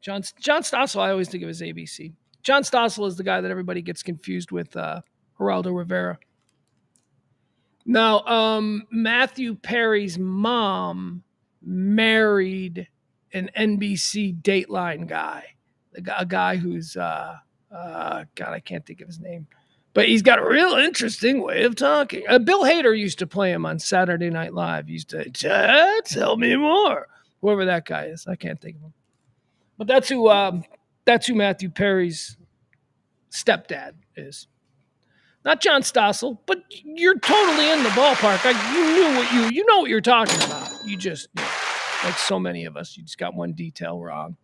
Speaker 1: John Stossel, I always think of as ABC. John Stossel is the guy that everybody gets confused with Geraldo Rivera. Now, Matthew Perry's mom married an NBC Dateline guy. A guy who's, God, I can't think of his name. But he's got a real interesting way of talking. Bill Hader used to play him on Saturday Night Live. He used to, tell me more. Whoever that guy is. I can't think of him. But that's who Matthew Perry's stepdad is. Not John Stossel, but you're totally in the ballpark. You know what you're talking about. You just, like so many of us, you just got one detail wrong.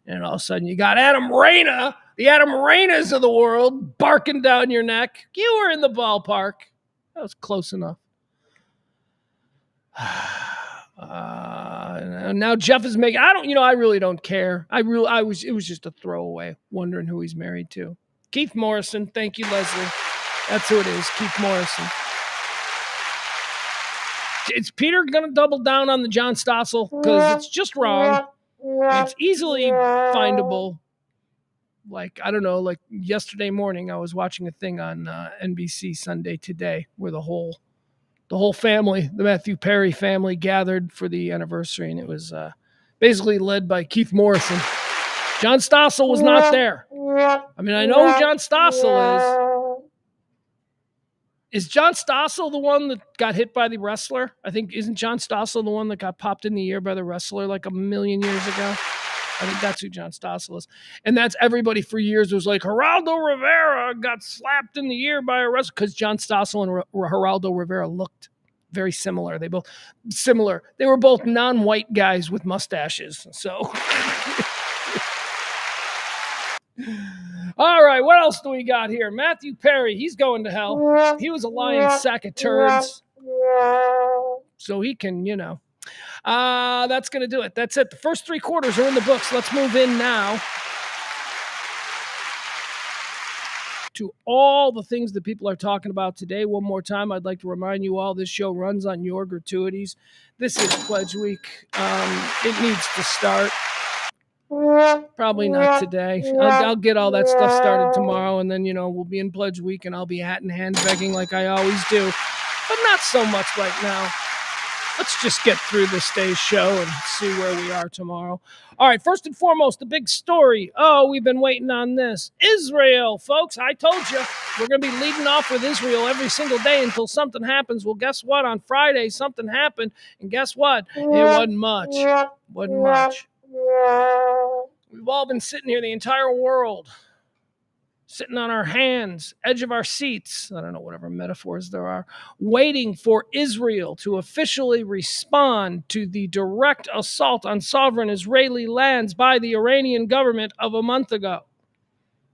Speaker 1: And all of a sudden you got Adam Rayna, the Adam Raynas of the world, barking down your neck. You were in the ballpark. That was close enough. Now Jeff is making. I really don't care. It was just a throwaway. Wondering who he's married to. Keith Morrison. Thank you, Leslie. That's who it is. Keith Morrison. Is Peter going to double down on the John Stossel? Because it's just wrong. It's easily findable. Like, I don't know, like yesterday morning, I was watching a thing on NBC Sunday Today where the whole family, the Matthew Perry family, gathered for the anniversary, and it was basically led by Keith Morrison. John Stossel was not there. I mean, I know who John Stossel is. Is John Stossel the one that got hit by the wrestler? I think, isn't John Stossel the one that got popped in the ear by the wrestler like a million years ago? I think that's who John Stossel is. And that's everybody for years was like, Geraldo Rivera got slapped in the ear by a wrestler, because John Stossel and Geraldo Rivera looked very similar. They were both non-white guys with mustaches. So, all right, what else do we got here? Matthew Perry, he's going to hell. He was a lying sack of turds. So he can, that's going to do it. That's it. The first 3 quarters are in the books. Let's move in now to all the things that people are talking about today. One more time, I'd like to remind you all, this show runs on your gratuities. This is Pledge Week. It needs to start. Probably not today. I'll get all that stuff started tomorrow, and then, we'll be in Pledge Week, and I'll be hat in hand begging like I always do. But not so much right now. Let's just get through this day's show and see where we are tomorrow. All right, first and foremost, the big story. Oh, we've been waiting on this. Israel, folks, I told you, we're going to be leading off with Israel every single day until something happens. Well, guess what? On Friday, something happened, and guess what? It wasn't much. Wasn't much. We've all been sitting here, the entire world, sitting on our hands, edge of our seats, I don't know, whatever metaphors there are, waiting for Israel to officially respond to the direct assault on sovereign Israeli lands by the Iranian government of a month ago.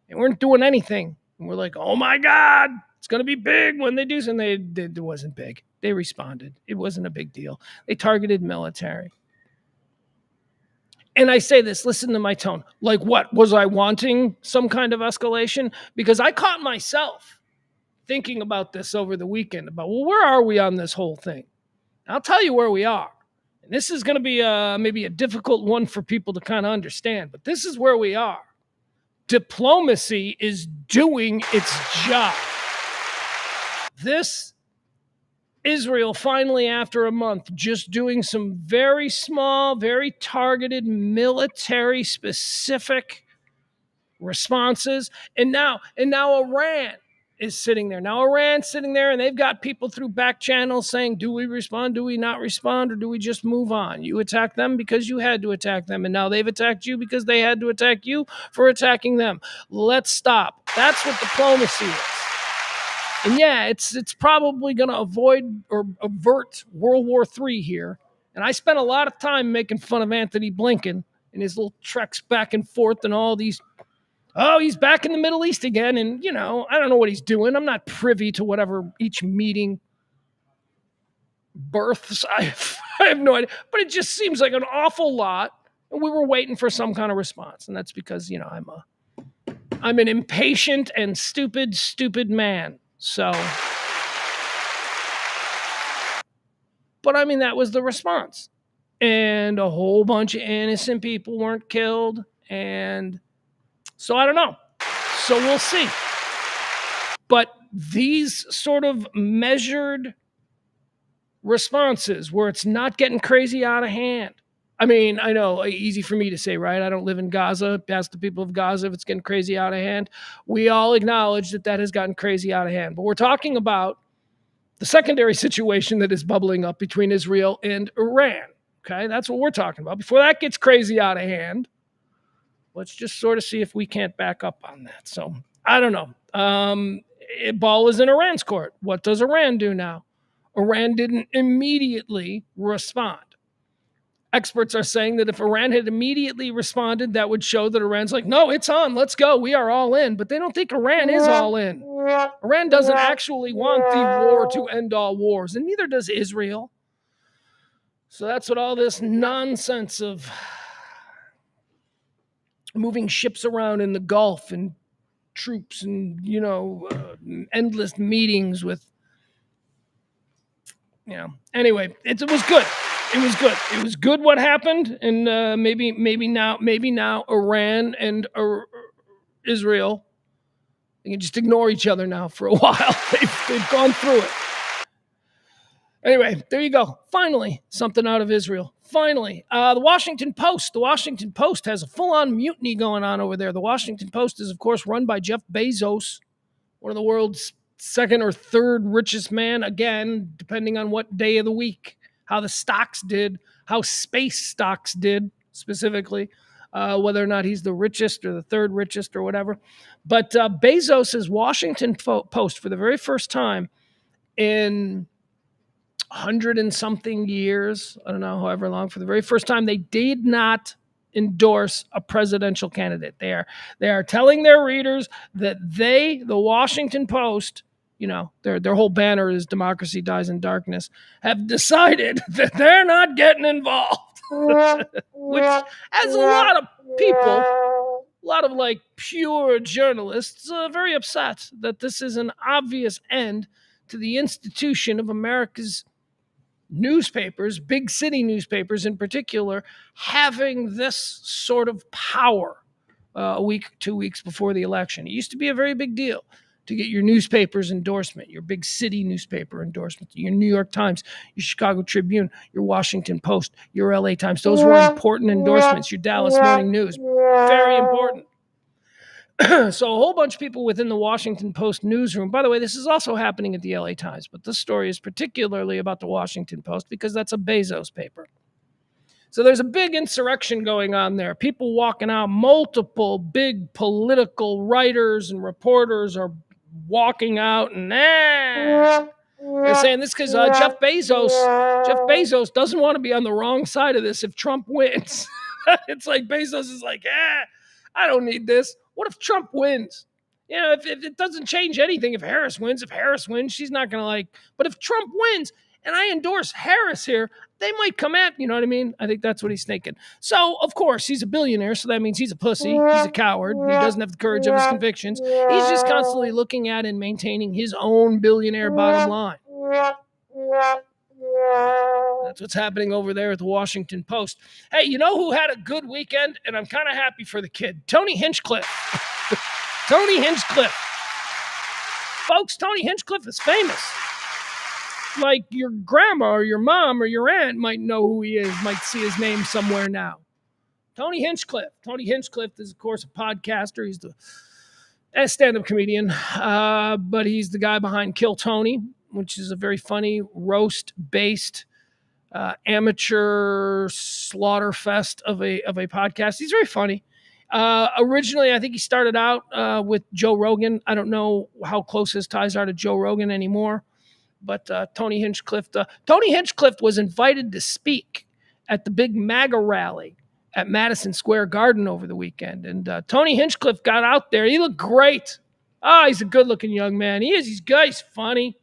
Speaker 1: They weren't doing anything. And we're like, oh my God, it's going to be big when they do something. It wasn't big. They responded. It wasn't a big deal. They targeted military. And I say this, listen to my tone. Like, what? Was I wanting some kind of escalation? Because I caught myself thinking about this over the weekend, about, well, where are we on this whole thing? I'll tell you where we are. And this is going to be maybe a difficult one for people to kind of understand, but this is where we are. Diplomacy is doing its job. This Israel finally, after a month, just doing some very small, very targeted, military-specific responses. And now Iran is sitting there. Now Iran's sitting there, and they've got people through back channels saying, do we respond, do we not respond, or do we just move on? You attack them because you had to attack them, and now they've attacked you because they had to attack you for attacking them. Let's stop. That's what diplomacy is. And yeah, it's probably going to avoid or avert World War III here. And I spent a lot of time making fun of Anthony Blinken and his little treks back and forth and all these, oh, he's back in the Middle East again. And, I don't know what he's doing. I'm not privy to whatever each meeting births. I have no idea. But it just seems like an awful lot. And we were waiting for some kind of response. And that's because, I'm an impatient and stupid man. So, but I mean, that was the response. And a whole bunch of innocent people weren't killed. And so I don't know. So we'll see. But these sort of measured responses where it's not getting crazy out of hand. I mean, I know, easy for me to say, right? I don't live in Gaza. Ask the people of Gaza if it's getting crazy out of hand. We all acknowledge that has gotten crazy out of hand. But we're talking about the secondary situation that is bubbling up between Israel and Iran. Okay, that's what we're talking about. Before that gets crazy out of hand, let's just sort of see if we can't back up on that. So, I don't know. Ball is in Iran's court. What does Iran do now? Iran didn't immediately respond. Experts are saying that if Iran had immediately responded, that would show that Iran's like, no, it's on, let's go, we are all in. But they don't think Iran is all in. Iran doesn't actually want the war to end all wars, and neither does Israel. So that's what all this nonsense of moving ships around in the Gulf and troops and, endless meetings with, Anyway, it was good. It was good. It was good what happened, and maybe now Iran and Israel, they can just ignore each other now for a while. They've gone through it. Anyway, there you go. Finally, something out of Israel. Finally, the Washington Post. The Washington Post has a full-on mutiny going on over there. The Washington Post is, of course, run by Jeff Bezos, one of the world's second or third richest man, again, depending on what day of the week, how the stocks did, how space stocks did specifically, whether or not he's the richest or the third richest or whatever. But Bezos' Washington Post, for the very first time in 100 and something years, I don't know, however long, for the very first time, they did not endorse a presidential candidate. They are telling their readers that the Washington Post, their whole banner is "Democracy Dies in Darkness," have decided that they're not getting involved. Which, as a lot of people, a lot of like pure journalists, very upset that this is an obvious end to the institution of America's newspapers, big city newspapers in particular, having this sort of power a week, 2 weeks before the election. It used to be a very big deal to get your newspaper's endorsement, your big city newspaper endorsement, your New York Times, your Chicago Tribune, your Washington Post, your LA Times. Those were important endorsements. Your Dallas Morning News, very important. So a whole bunch of people within the Washington Post newsroom, by the way, this is also happening at the LA Times, but this story is particularly about the Washington Post because that's a Bezos paper. So there's a big insurrection going on there. People walking out, multiple big political writers and reporters are walking out and they're saying this because Jeff Bezos doesn't want to be on the wrong side of this if Trump wins. It's like Bezos is like, I don't need this. What if Trump wins? If it doesn't change anything, if Harris wins, she's not going to like. But if Trump wins and I endorse Harris here, they might come at, you know what I mean? I think that's what he's thinking. So, of course, he's a billionaire, so that means he's a pussy. He's a coward. He doesn't have the courage of his convictions. He's just constantly looking at and maintaining his own billionaire bottom line. That's what's happening over there at the Washington Post. Hey, you know who had a good weekend? And I'm kind of happy for the kid. Tony Hinchcliffe. Tony Hinchcliffe. Folks, Tony Hinchcliffe is famous. Like your grandma or your mom or your aunt might know who he is, might see his name somewhere now. Tony Hinchcliffe. Tony Hinchcliffe is, of course, a podcaster. He's a stand-up comedian, but he's the guy behind Kill Tony, which is a very funny roast-based amateur slaughter fest of a podcast. He's very funny. Originally, I think he started out with Joe Rogan. I don't know how close his ties are to Joe Rogan anymore, but Tony Hinchcliffe was invited to speak at the big MAGA rally at Madison Square Garden over the weekend. And Tony Hinchcliffe got out there. He looked great. Oh, he's a good-looking young man. He is. He's good. He's funny.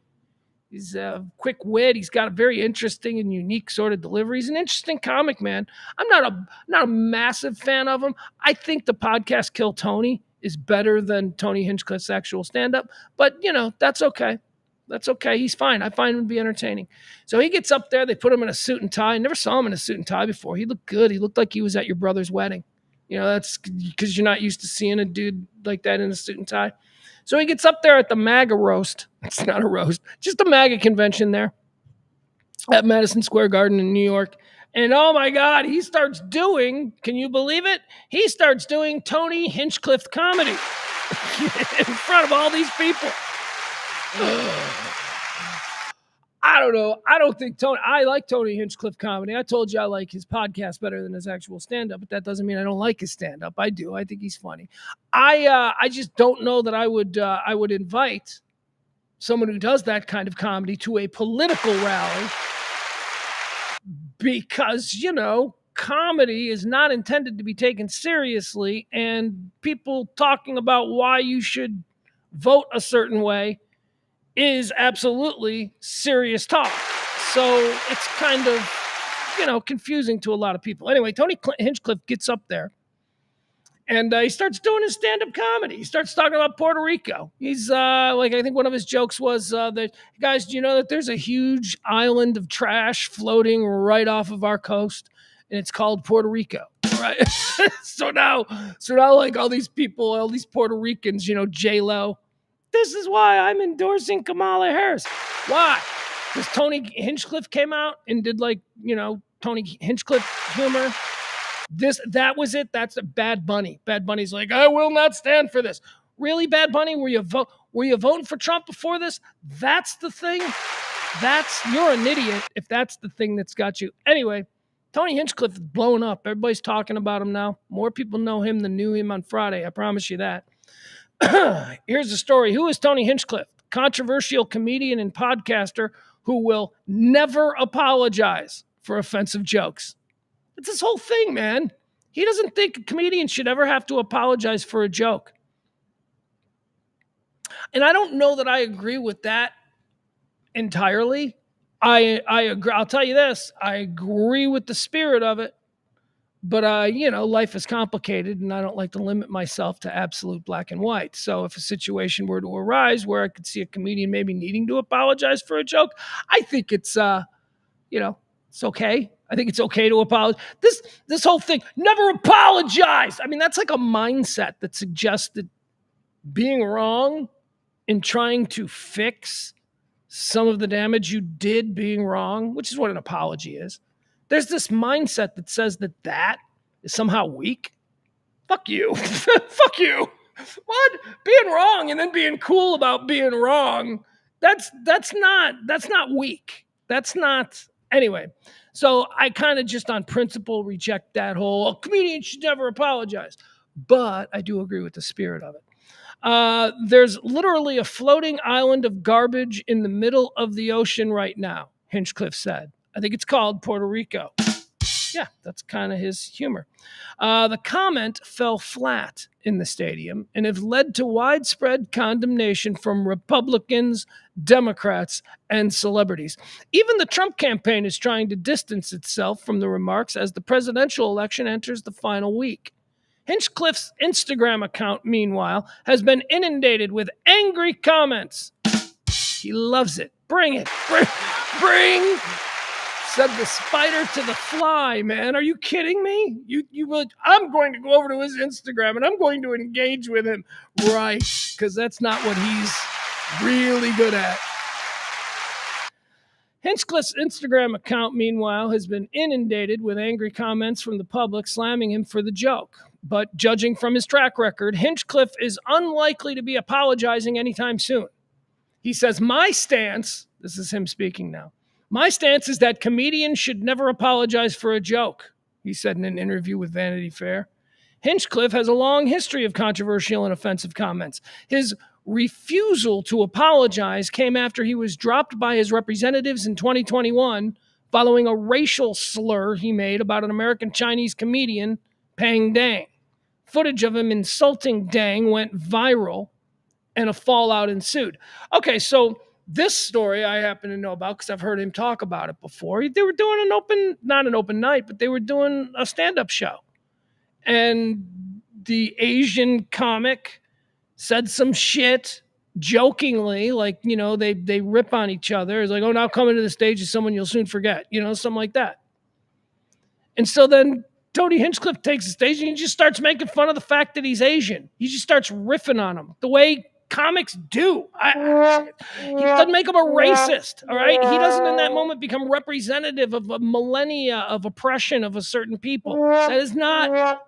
Speaker 1: He's a quick wit. He's got a very interesting and unique sort of delivery. He's an interesting comic, man. I'm not a massive fan of him. I think the podcast Kill Tony is better than Tony Hinchcliffe's actual stand-up. But, that's okay. That's okay. He's fine. I find him to be entertaining. So he gets up there. They put him in a suit and tie. I never saw him in a suit and tie before. He looked good. He looked like he was at your brother's wedding. That's because you're not used to seeing a dude like that in a suit and tie. So he gets up there at the MAGA roast. It's not a roast, just a MAGA convention there at Madison Square Garden in New York. And oh my God, he starts doing, can you believe it? He starts doing Tony Hinchcliffe comedy in front of all these people. I don't know. I don't think I like Tony Hinchcliffe comedy. I told you I like his podcast better than his actual stand-up, but that doesn't mean I don't like his stand-up. I do. I think he's funny. I just don't know that I would invite someone who does that kind of comedy to a political rally because, comedy is not intended to be taken seriously, and people talking about why you should vote a certain way is absolutely serious talk. So it's kind of confusing to a lot of people. Anyway, Tony Hinchcliffe gets up there and he starts doing his stand-up comedy. He starts talking about Puerto Rico. He's I think one of his jokes was that, guys, do you know that there's a huge island of trash floating right off of our coast, and it's called Puerto Rico, right? so now, like all these people, all these Puerto Ricans, J-Lo, this is why I'm endorsing Kamala Harris. Why? Because Tony Hinchcliffe came out and did Tony Hinchcliffe humor. That was it. That's a Bad Bunny. Bad Bunny's like, I will not stand for this. Really, Bad Bunny? Were you voting for Trump before this? That's the thing. You're an idiot if that's the thing that's got you. Anyway, Tony Hinchcliffe is blowing up. Everybody's talking about him now. More people know him than knew him on Friday. I promise you that. Here's the story. Who is Tony Hinchcliffe? Controversial comedian and podcaster who will never apologize for offensive jokes. It's this whole thing, man. He doesn't think a comedian should ever have to apologize for a joke. And I don't know that I agree with that entirely. I agree. I'll tell you this. I agree with the spirit of it. But, life is complicated, and I don't like to limit myself to absolute black and white. So if a situation were to arise where I could see a comedian maybe needing to apologize for a joke, I think it's, it's okay. I think it's okay to apologize. This whole thing, never apologize. I mean, that's like a mindset that suggests that being wrong and trying to fix some of the damage you did being wrong, which is what an apology is. There's this mindset that says that is somehow weak. Fuck you. Fuck you. What? Being wrong and then being cool about being wrong, that's not weak. That's not. Anyway, so I kind of just on principle reject that whole comedian should never apologize. But I do agree with the spirit of it. There's literally a floating island of garbage in the middle of the ocean right now, Hinchcliffe said. I think it's called Puerto Rico. Yeah, that's kind of his humor. The comment fell flat in the stadium and have led to widespread condemnation from Republicans, Democrats, and celebrities. Even the Trump campaign is trying to distance itself from the remarks as the presidential election enters the final week. Hinchcliffe's Instagram account, meanwhile, has been inundated with angry comments. He loves it. Bring it. Bring said the spider to the fly, man. Are you kidding me? You will. I'm going to go over to his Instagram and I'm going to engage with him. Right, because that's not what he's really good at. Hinchcliffe's Instagram account, meanwhile, has been inundated with angry comments from the public slamming him for the joke. But judging from his track record, Hinchcliffe is unlikely to be apologizing anytime soon. He says, my stance, this is him speaking now, my stance is that comedians should never apologize for a joke, he said in an interview with Vanity Fair. Hinchcliffe has a long history of controversial and offensive comments. His refusal to apologize came after he was dropped by his representatives in 2021 following a racial slur he made about an American Chinese comedian, Pang Dang. Footage of him insulting Dang went viral and a fallout ensued. Okay, so this story I happen to know about because I've heard him talk about it before. They were doing not an open night, but they were doing a stand-up show. And the Asian comic said some shit jokingly, like, they rip on each other. It's like, oh, now coming to the stage is someone you'll soon forget, something like that. And so then Tony Hinchcliffe takes the stage and he just starts making fun of the fact that he's Asian. He just starts riffing on him the way comics do. He doesn't make him a racist, all right? He doesn't in that moment become representative of a millennia of oppression of a certain people. That is not,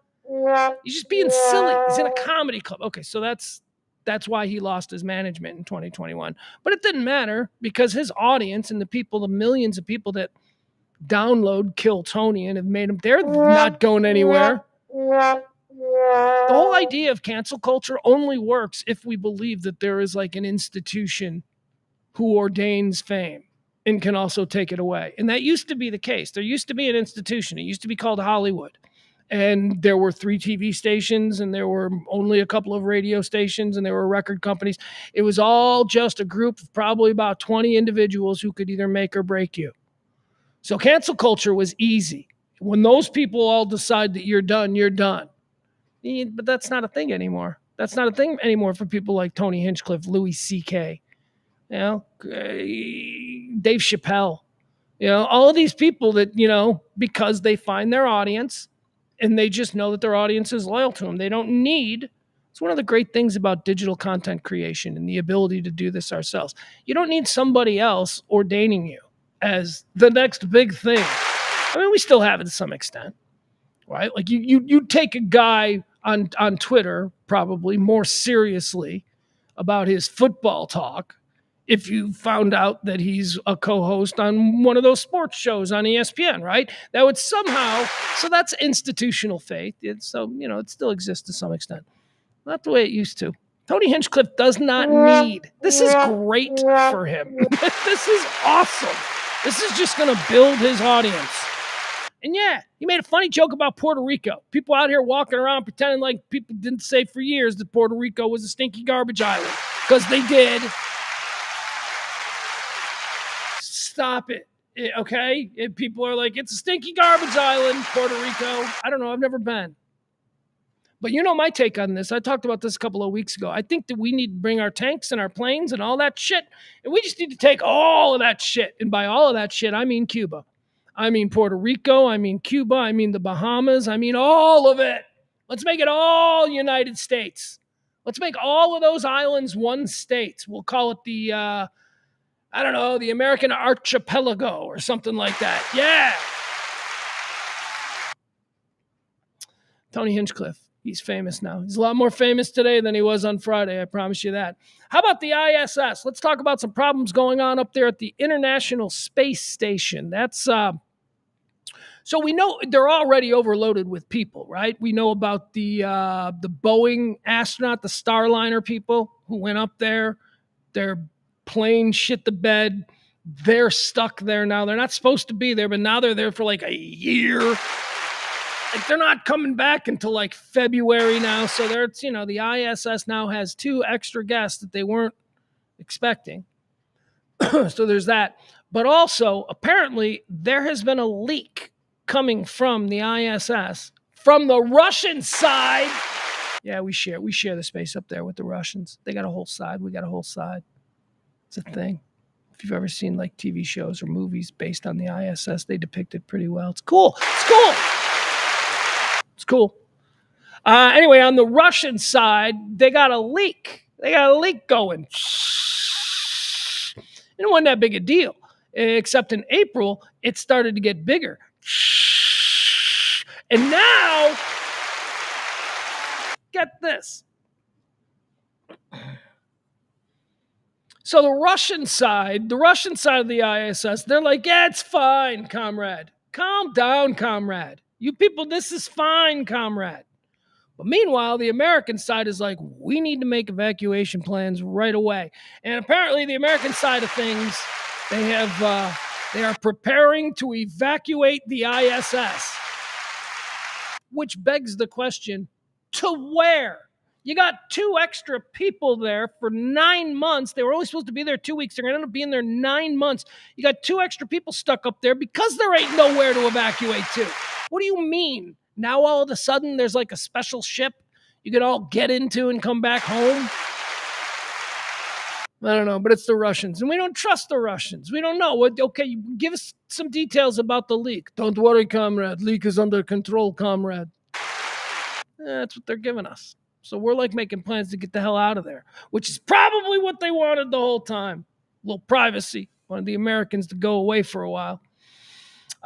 Speaker 1: he's just being silly. He's in a comedy club. Okay, so that's why he lost his management in 2021. But it didn't matter because his audience and the millions of people that download Kill Tony and have made him, they're not going anywhere. The whole idea of cancel culture only works if we believe that there is like an institution who ordains fame and can also take it away. And that used to be the case. There used to be an institution. It used to be called Hollywood. And there were 3 TV stations and there were only a couple of radio stations and there were record companies. It was all just a group of probably about 20 individuals who could either make or break you. So cancel culture was easy. When those people all decide that you're done, you're done. But that's not a thing anymore. That's not a thing anymore for people like Tony Hinchcliffe, Louis C.K., Dave Chappelle, all of these people that, because they find their audience and they just know that their audience is loyal to them. They don't need, it's one of the great things about digital content creation and the ability to do this ourselves. You don't need somebody else ordaining you as the next big thing. I mean, we still have it to some extent, right? Like you take a guy on Twitter probably more seriously about his football talk if you found out that he's a co-host on one of those sports shows on ESPN, right? That would somehow, so that's institutional faith. So, it still exists to some extent. Not the way it used to. Tony Hinchcliffe does not need, this is great for him. This is awesome. This is just going to build his audience. And yeah, he made a funny joke about Puerto Rico. People out here walking around pretending like people didn't say for years that Puerto Rico was a stinky garbage island. Because they did. Stop it. Okay? And people are like, it's a stinky garbage island, Puerto Rico. I don't know. I've never been. But my take on this. I talked about this a couple of weeks ago. I think that we need to bring our tanks and our planes and all that shit. And we just need to take all of that shit. And by all of that shit, I mean Cuba. I mean Puerto Rico. I mean Cuba. I mean the Bahamas. I mean all of it. Let's make it all United States. Let's make all of those islands one state. We'll call it the, the American Archipelago or something like that. Yeah. Tony Hinchcliffe. He's famous now. He's a lot more famous today than he was on Friday. I promise you that. How about the ISS? Let's talk about some problems going on up there at the International Space Station. That's so we know they're already overloaded with people, right? We know about the Boeing astronaut, the Starliner people who went up there. Their plane shit the bed. They're stuck there now. They're not supposed to be there, but now they're there for like a year. Like they're not coming back until like February now. So there's, the ISS now has 2 extra guests that they weren't expecting. So there's that. But also, apparently, there has been a leak coming from the ISS from the Russian side. Yeah, we share the space up there with the Russians. They got a whole side. We got a whole side. It's a thing. If you've ever seen like TV shows or movies based on the ISS, they depict it pretty well. It's cool. It's cool. Anyway, on the Russian side, they got a leak. Going. It wasn't that big a deal, except in April, it started to get bigger. And now, get this. So the Russian side of the ISS, they're like, yeah, it's fine, comrade. Calm down, comrade. You people, this is fine, comrade. But meanwhile, the American side is like, we need to make evacuation plans right away. And apparently the American side of things, they are preparing to evacuate the ISS. Which begs the question, to where? You got 2 extra people there for 9 months. They were only supposed to be there 2 weeks. They're going to end up being there 9 months. You got 2 extra people stuck up there because there ain't nowhere to evacuate to. What do you mean? Now all of a sudden there's like a special ship you can all get into and come back home? I don't know, but it's the Russians. And we don't trust the Russians. We don't know. Okay, give us some details about the leak. Don't worry, comrade. Leak is under control, comrade. That's what they're giving us. So we're like making plans to get the hell out of there, which is probably what they wanted the whole time. A little privacy. Wanted the Americans to go away for a while.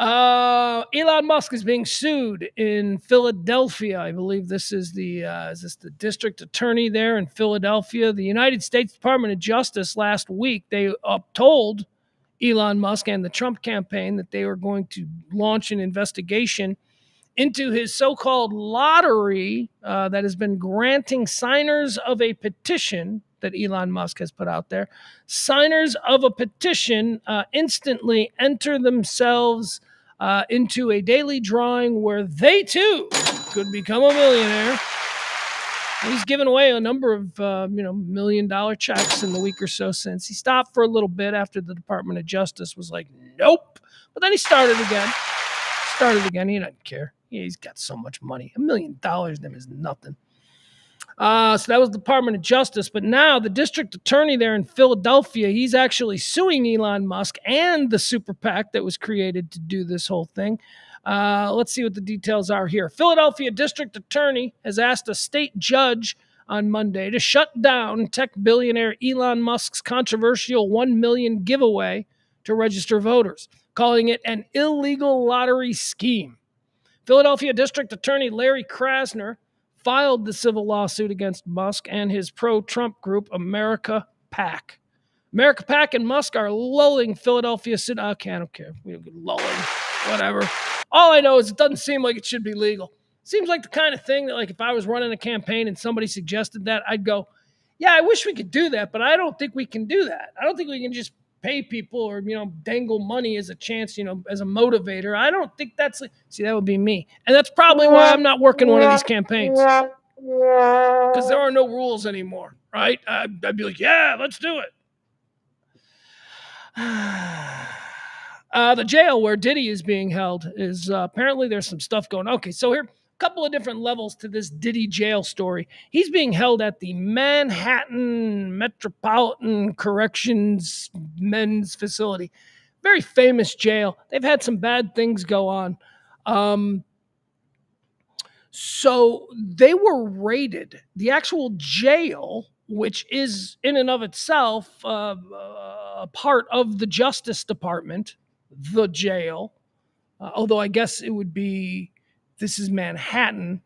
Speaker 1: Elon Musk is being sued in Philadelphia. I believe this is the district attorney there in Philadelphia. The United States Department of Justice last week, they told Elon Musk and the Trump campaign that they were going to launch an investigation into his so-called lottery that has been granting signers of a petition that Elon Musk has put out there. Signers of a petition instantly enter themselves into a daily drawing where they too could become a millionaire. He's given away a number of $1 million checks in the week or so since. He stopped for a little bit after the Department of Justice was like, nope. But then he started again. He doesn't care. He's got so much money. $1 million to him is nothing. So that was the Department of Justice. But now the district attorney there in Philadelphia, he's actually suing Elon Musk and the super PAC that was created to do this whole thing. Let's see what the details are here. Philadelphia district attorney has asked a state judge on Monday to shut down tech billionaire Elon Musk's controversial 1 million giveaway to register voters, calling it an illegal lottery scheme. Philadelphia District Attorney Larry Krasner filed the civil lawsuit against Musk and his pro-Trump group, America PAC. America PAC and Musk are lulling Philadelphia city. Okay, I don't care. We don't get lulling, whatever. All I know is it doesn't seem like it should be legal. Seems like the kind of thing that, like, if I was running a campaign and somebody suggested that, I'd go, yeah, I wish we could do that, but I don't think we can do that. I don't think we can just pay people or, dangle money as a chance, as a motivator. I don't think that's, see, that would be me. And that's probably why I'm not working one of these campaigns. Because there are no rules anymore, right? I'd be like, yeah, let's do it. The jail where Diddy is being held is apparently there's some stuff going on. Okay, so here, a couple of different levels to this Diddy jail story. He's being held at the Manhattan Metropolitan Corrections Men's Facility. Very famous jail. They've had some bad things go on. So they were raided. The actual jail, which is in and of itself a part of the Justice Department, the jail, although I guess it would be, this is Manhattan.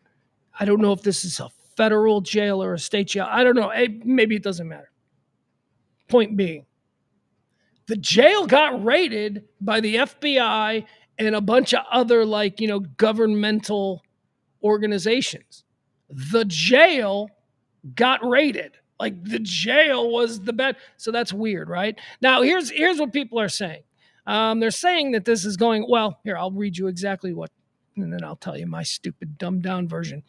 Speaker 1: I don't know if this is a federal jail or a state jail. I don't know. Maybe it doesn't matter. Point being, the jail got raided by the FBI and a bunch of other, governmental organizations. The jail got raided. Like, the jail was the bad. So that's weird, right? Now, here's what people are saying. They're saying that this is going, well, here, I'll read you exactly what, and then I'll tell you my stupid, dumbed down version.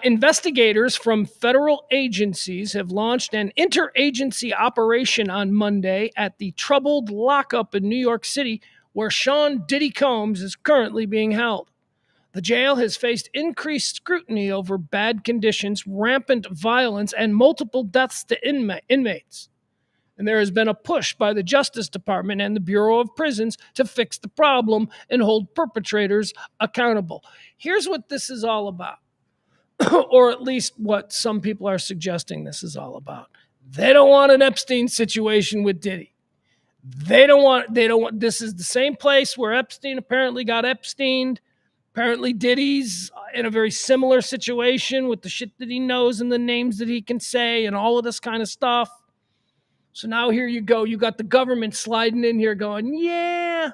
Speaker 1: Investigators from federal agencies have launched an interagency operation on Monday at the troubled lockup in New York City, where Sean Diddy Combs is currently being held. The jail has faced increased scrutiny over bad conditions, rampant violence, and multiple deaths to inmates. And there has been a push by the Justice Department and the Bureau of Prisons to fix the problem and hold perpetrators accountable. Here's what this is all about, or at least what some people are suggesting this is all about. They don't want an Epstein situation with Diddy. They don't want, this is the same place where Epstein apparently got Epsteined. Apparently Diddy's in a very similar situation with the shit that he knows and the names that he can say and all of this kind of stuff. So now here you go. You got the government sliding in here going, yeah.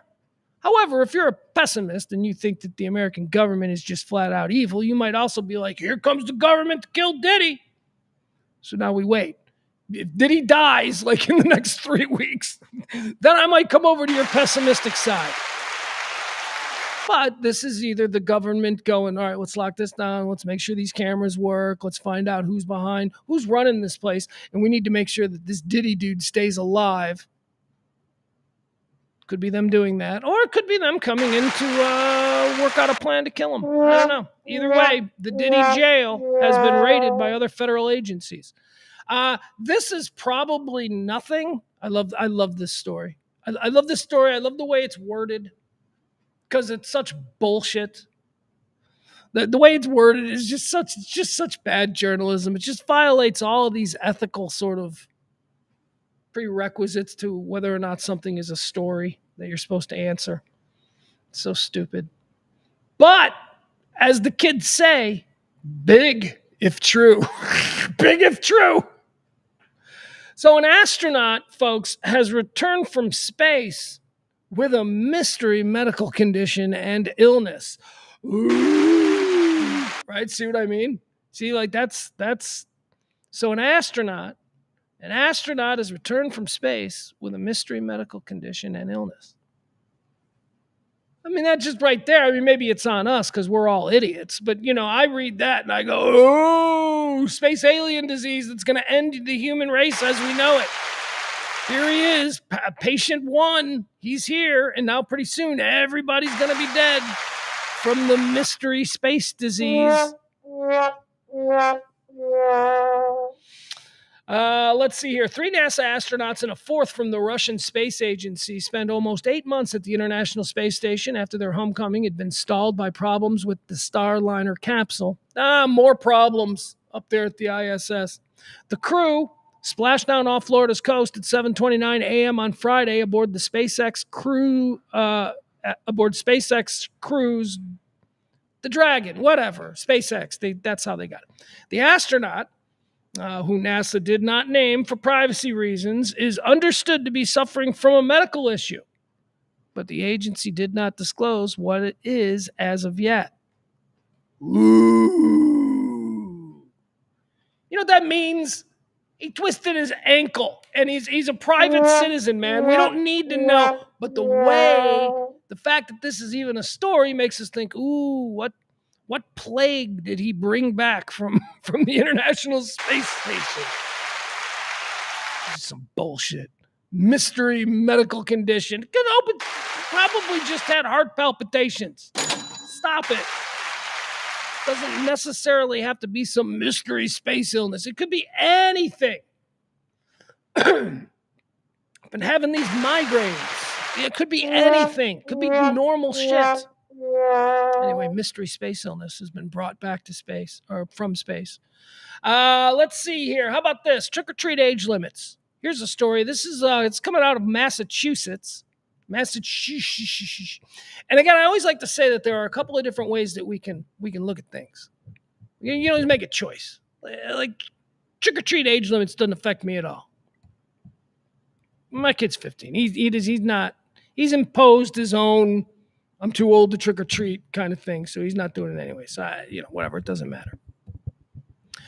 Speaker 1: However, if you're a pessimist and you think that the American government is just flat out evil, you might also be like, here comes the government to kill Diddy. So now we wait. If Diddy dies like in the next 3 weeks, then I might come over to your pessimistic side. But this is either the government going, all right, let's lock this down. Let's make sure these cameras work. Let's find out who's behind, who's running this place. And we need to make sure that this Diddy dude stays alive. Could be them doing that. Or it could be them coming in to work out a plan to kill him. I don't know. Either way, the Diddy jail has been raided by other federal agencies. This is probably nothing. I love this story. I love this story. I love the way it's worded. Because it's such bullshit. The way it's worded is just such bad journalism. It just violates all of these ethical sort of prerequisites to whether or not something is a story that you're supposed to answer. It's so stupid. But, as the kids say, big if true. Big if true. So an astronaut, folks, has returned from space with a mystery medical condition and illness. Ooh. Right? See what I mean? See, like that's so an astronaut has returned from space with a mystery medical condition and illness. I mean, that just right there. I mean, maybe it's on us because we're all idiots. But, I read that and I go, oh, space alien disease that's going to end the human race as we know it. Here he is, patient one. He's here, and now pretty soon everybody's going to be dead from the mystery space disease. Let's see here. 3 NASA astronauts and a fourth from the Russian Space Agency spent almost 8 months at the International Space Station after their homecoming had been stalled by problems with the Starliner capsule. More problems up there at the ISS. The crew splashed down off Florida's coast at 7:29 a.m. on Friday aboard the SpaceX cruise, the Dragon, whatever, SpaceX. That's how they got it. The astronaut, who NASA did not name for privacy reasons, is understood to be suffering from a medical issue, but the agency did not disclose what it is as of yet. Ooh. You know what that means? He twisted his ankle, and he's a private citizen, man. We don't need to know. But the fact that this is even a story makes us think, ooh, what plague did he bring back from the International Space Station? This is some bullshit. Mystery medical condition. Probably just had heart palpitations. Stop it. Doesn't necessarily have to be some mystery space illness. It could be anything. I've been having these migraines. It could be anything. Could be normal shit. Anyway, mystery space illness has been brought back to space, or from space. Let's see here. How about this? Trick-or-treat age limits. Here's a story. This is it's coming out of Massachusetts. Massachusetts. And again, I always like to say that there are a couple of different ways that we can look at things. You always make a choice. Like trick-or-treat age limits doesn't affect me at all. My kid's 15. He's imposed his own I'm too old to trick-or-treat kind of thing, so he's not doing it anyway. So, whatever, it doesn't matter.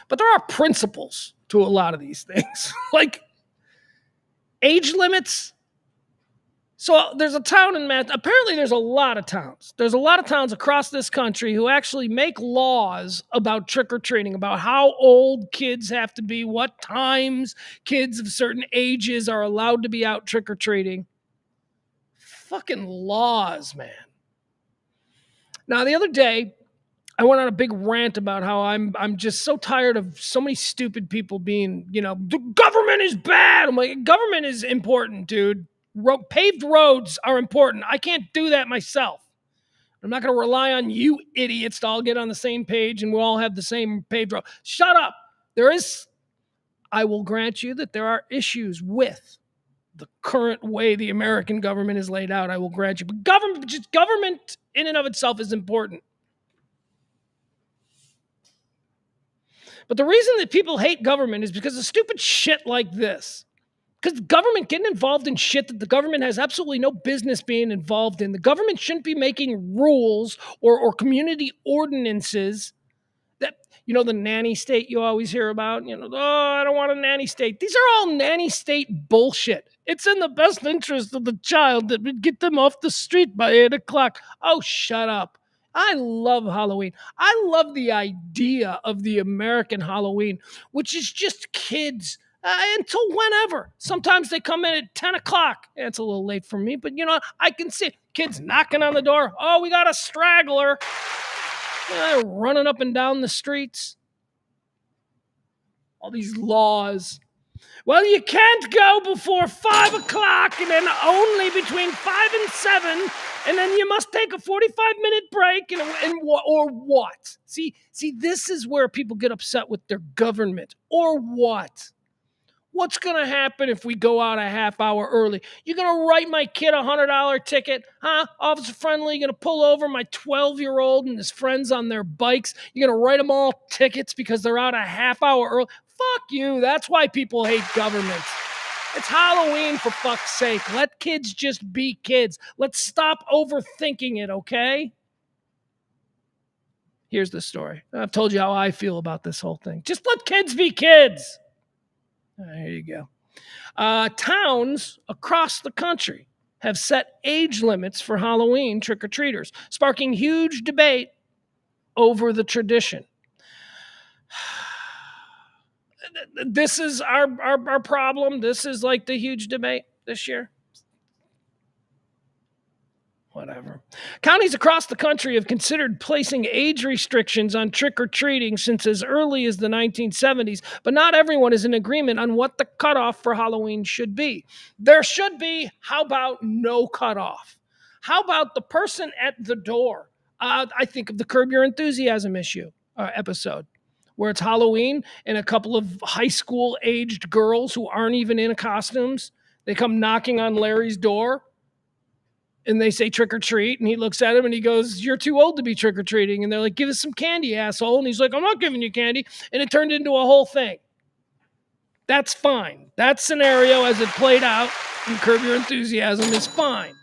Speaker 1: But there are principles to a lot of these things. Like age limits. So there's a town in apparently there's a lot of towns. There's a lot of towns across this country who actually make laws about trick-or-treating, about how old kids have to be, what times kids of certain ages are allowed to be out trick-or-treating. Fucking laws, man. Now, the other day, I went on a big rant about how I'm just so tired of so many stupid people being, the government is bad. I'm like, government is important, dude. Paved roads are important. I can't do that myself. I'm not going to rely on you idiots to all get on the same page and we'll all have the same paved road. Shut up. I will grant you that there are issues with the current way the American government is laid out. I will grant you. But government in and of itself is important. But the reason that people hate government is because of stupid shit like this. Because the government getting involved in shit that the government has absolutely no business being involved in. The government shouldn't be making rules or community ordinances that, the nanny state you always hear about. I don't want a nanny state. These are all nanny state bullshit. It's in the best interest of the child that would get them off the street by 8 o'clock. Oh, shut up. I love Halloween. I love the idea of the American Halloween, which is just kids until whenever. Sometimes they come in at 10 o'clock. It's a little late for me, but I can see kids knocking on the door. Oh, we got a straggler. Running up and down the streets. All these laws. Well, you can't go before 5 o'clock and then only between 5 and 7. And then you must take a 45-minute break or what? See, this is where people get upset with their government. Or what? What's going to happen if we go out a half hour early? You're going to write my kid a $100 ticket? Huh? Officer friendly, you're going to pull over my 12-year-old and his friends on their bikes? You're going to write them all tickets because they're out a half hour early? Fuck you. That's why people hate government. It's Halloween, for fuck's sake. Let kids just be kids. Let's stop overthinking it, okay? Here's the story. I've told you how I feel about this whole thing. Just let kids be kids. There you go. Towns across the country have set age limits for Halloween trick-or-treaters, sparking huge debate over the tradition. this is our problem. This is like the huge debate this year. Whatever. Counties across the country have considered placing age restrictions on trick-or-treating since as early as the 1970s, but not everyone is in agreement on what the cutoff for Halloween should be. There should be, how about no cutoff? How about the person at the door? I think of the Curb Your Enthusiasm episode, where it's Halloween and a couple of high school aged girls who aren't even in costumes, they come knocking on Larry's door and they say trick or treat, and he looks at him and he goes, "You're too old to be trick or treating." And they're like, "Give us some candy, asshole." And he's like, "I'm not giving you candy." And it turned into a whole thing. That's fine. That scenario, as it played out in Curb Your Enthusiasm, is fine.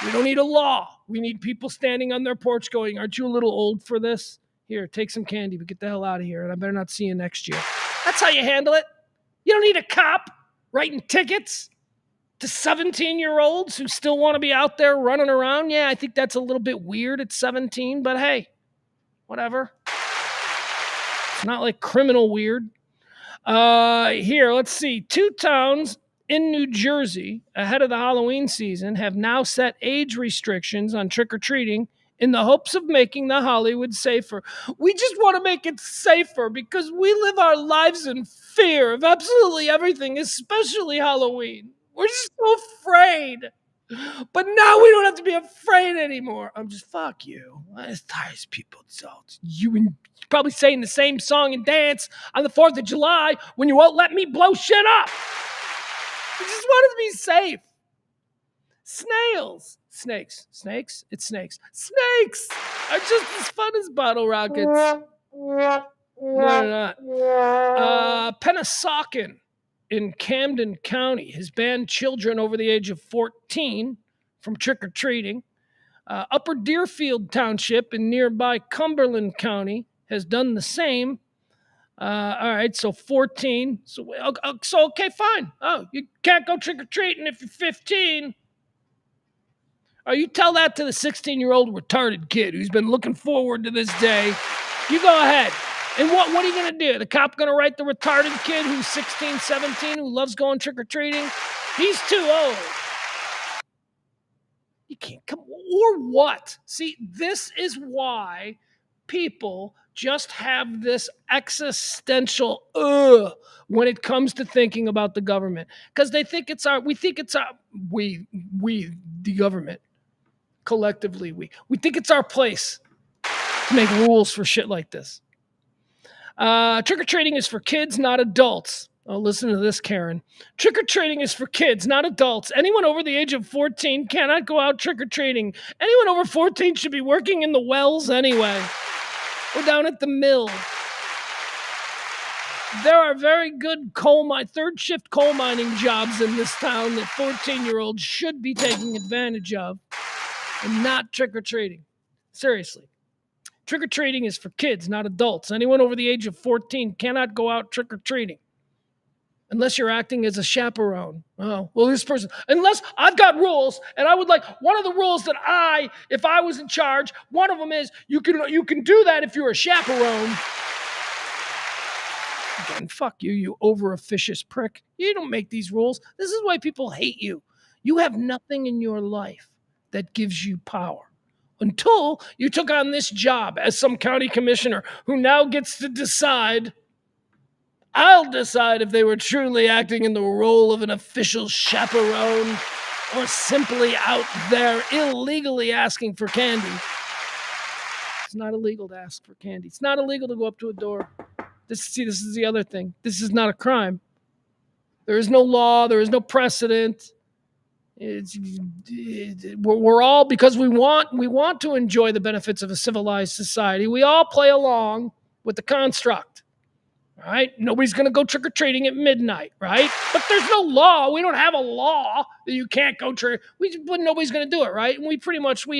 Speaker 1: We don't need a law. We need people standing on their porch going, "Aren't you a little old for this? Here, take some candy, but get the hell out of here, and I better not see you next year." That's how you handle it. You don't need a cop writing tickets to 17-year-olds who still want to be out there running around. Yeah, I think that's a little bit weird at 17, but hey, whatever. It's not like criminal weird. Here, let's see. 2 towns in New Jersey ahead of the Halloween season have now set age restrictions on trick-or-treating in the hopes of making the Hollywood safer. We just want to make it safer because we live our lives in fear of absolutely everything, especially Halloween. We're just so afraid. But now we don't have to be afraid anymore. I'm just, fuck you. It tires people. You and probably saying the same song and dance on the 4th of July when you won't let me blow shit up. I just wanted to be safe. Snakes. It's snakes. Snakes are just as fun as bottle rockets. No, they're not. Pennsauken in Camden County has banned children over the age of 14 from trick-or-treating. Upper Deerfield Township in nearby Cumberland County has done the same. All right, so 14. So okay, fine. Oh, you can't go trick-or-treating if you're 15. Or you tell that to the 16-year-old retarded kid who's been looking forward to this day. You go ahead. And what are you going to do? The cop going to write the retarded kid who's 16, 17, who loves going trick-or-treating? He's too old. You can't come, or what? See, this is why people just have this existential when it comes to thinking about the government. Because the government, collectively, we think it's our place to make rules for shit like this. Trick-or-treating is for kids, not adults. Oh, listen to this, Karen. Trick-or-treating is for kids, not adults. Anyone over the age of 14 cannot go out trick-or-treating. Anyone over 14 should be working in the wells anyway, or down at the mill. There are very good third shift coal mining jobs in this town that 14-year-olds should be taking advantage of, and not trick-or-treating. Seriously. Trick-or-treating is for kids, not adults. Anyone over the age of 14 cannot go out trick-or-treating unless you're acting as a chaperone. Oh, well, this person, unless I've got rules, and I would like, one of the rules that if I was in charge, one of them is you can do that if you're a chaperone. Again, fuck you, you over-officious prick. You don't make these rules. This is why people hate you. You have nothing in your life that gives you power until you took on this job as some county commissioner who now gets to decide. I'll decide if they were truly acting in the role of an official chaperone or simply out there illegally asking for candy. It's not illegal to ask for candy. It's not illegal to go up to a door. This is the other thing. This is not a crime. There is no law. There is no precedent. We're all, because we want to enjoy the benefits of a civilized society. We all play along with the construct. Right? Nobody's going to go trick-or-treating at midnight, right? But there's no law. We don't have a law that you can't go trick. But nobody's going to do it, right? And we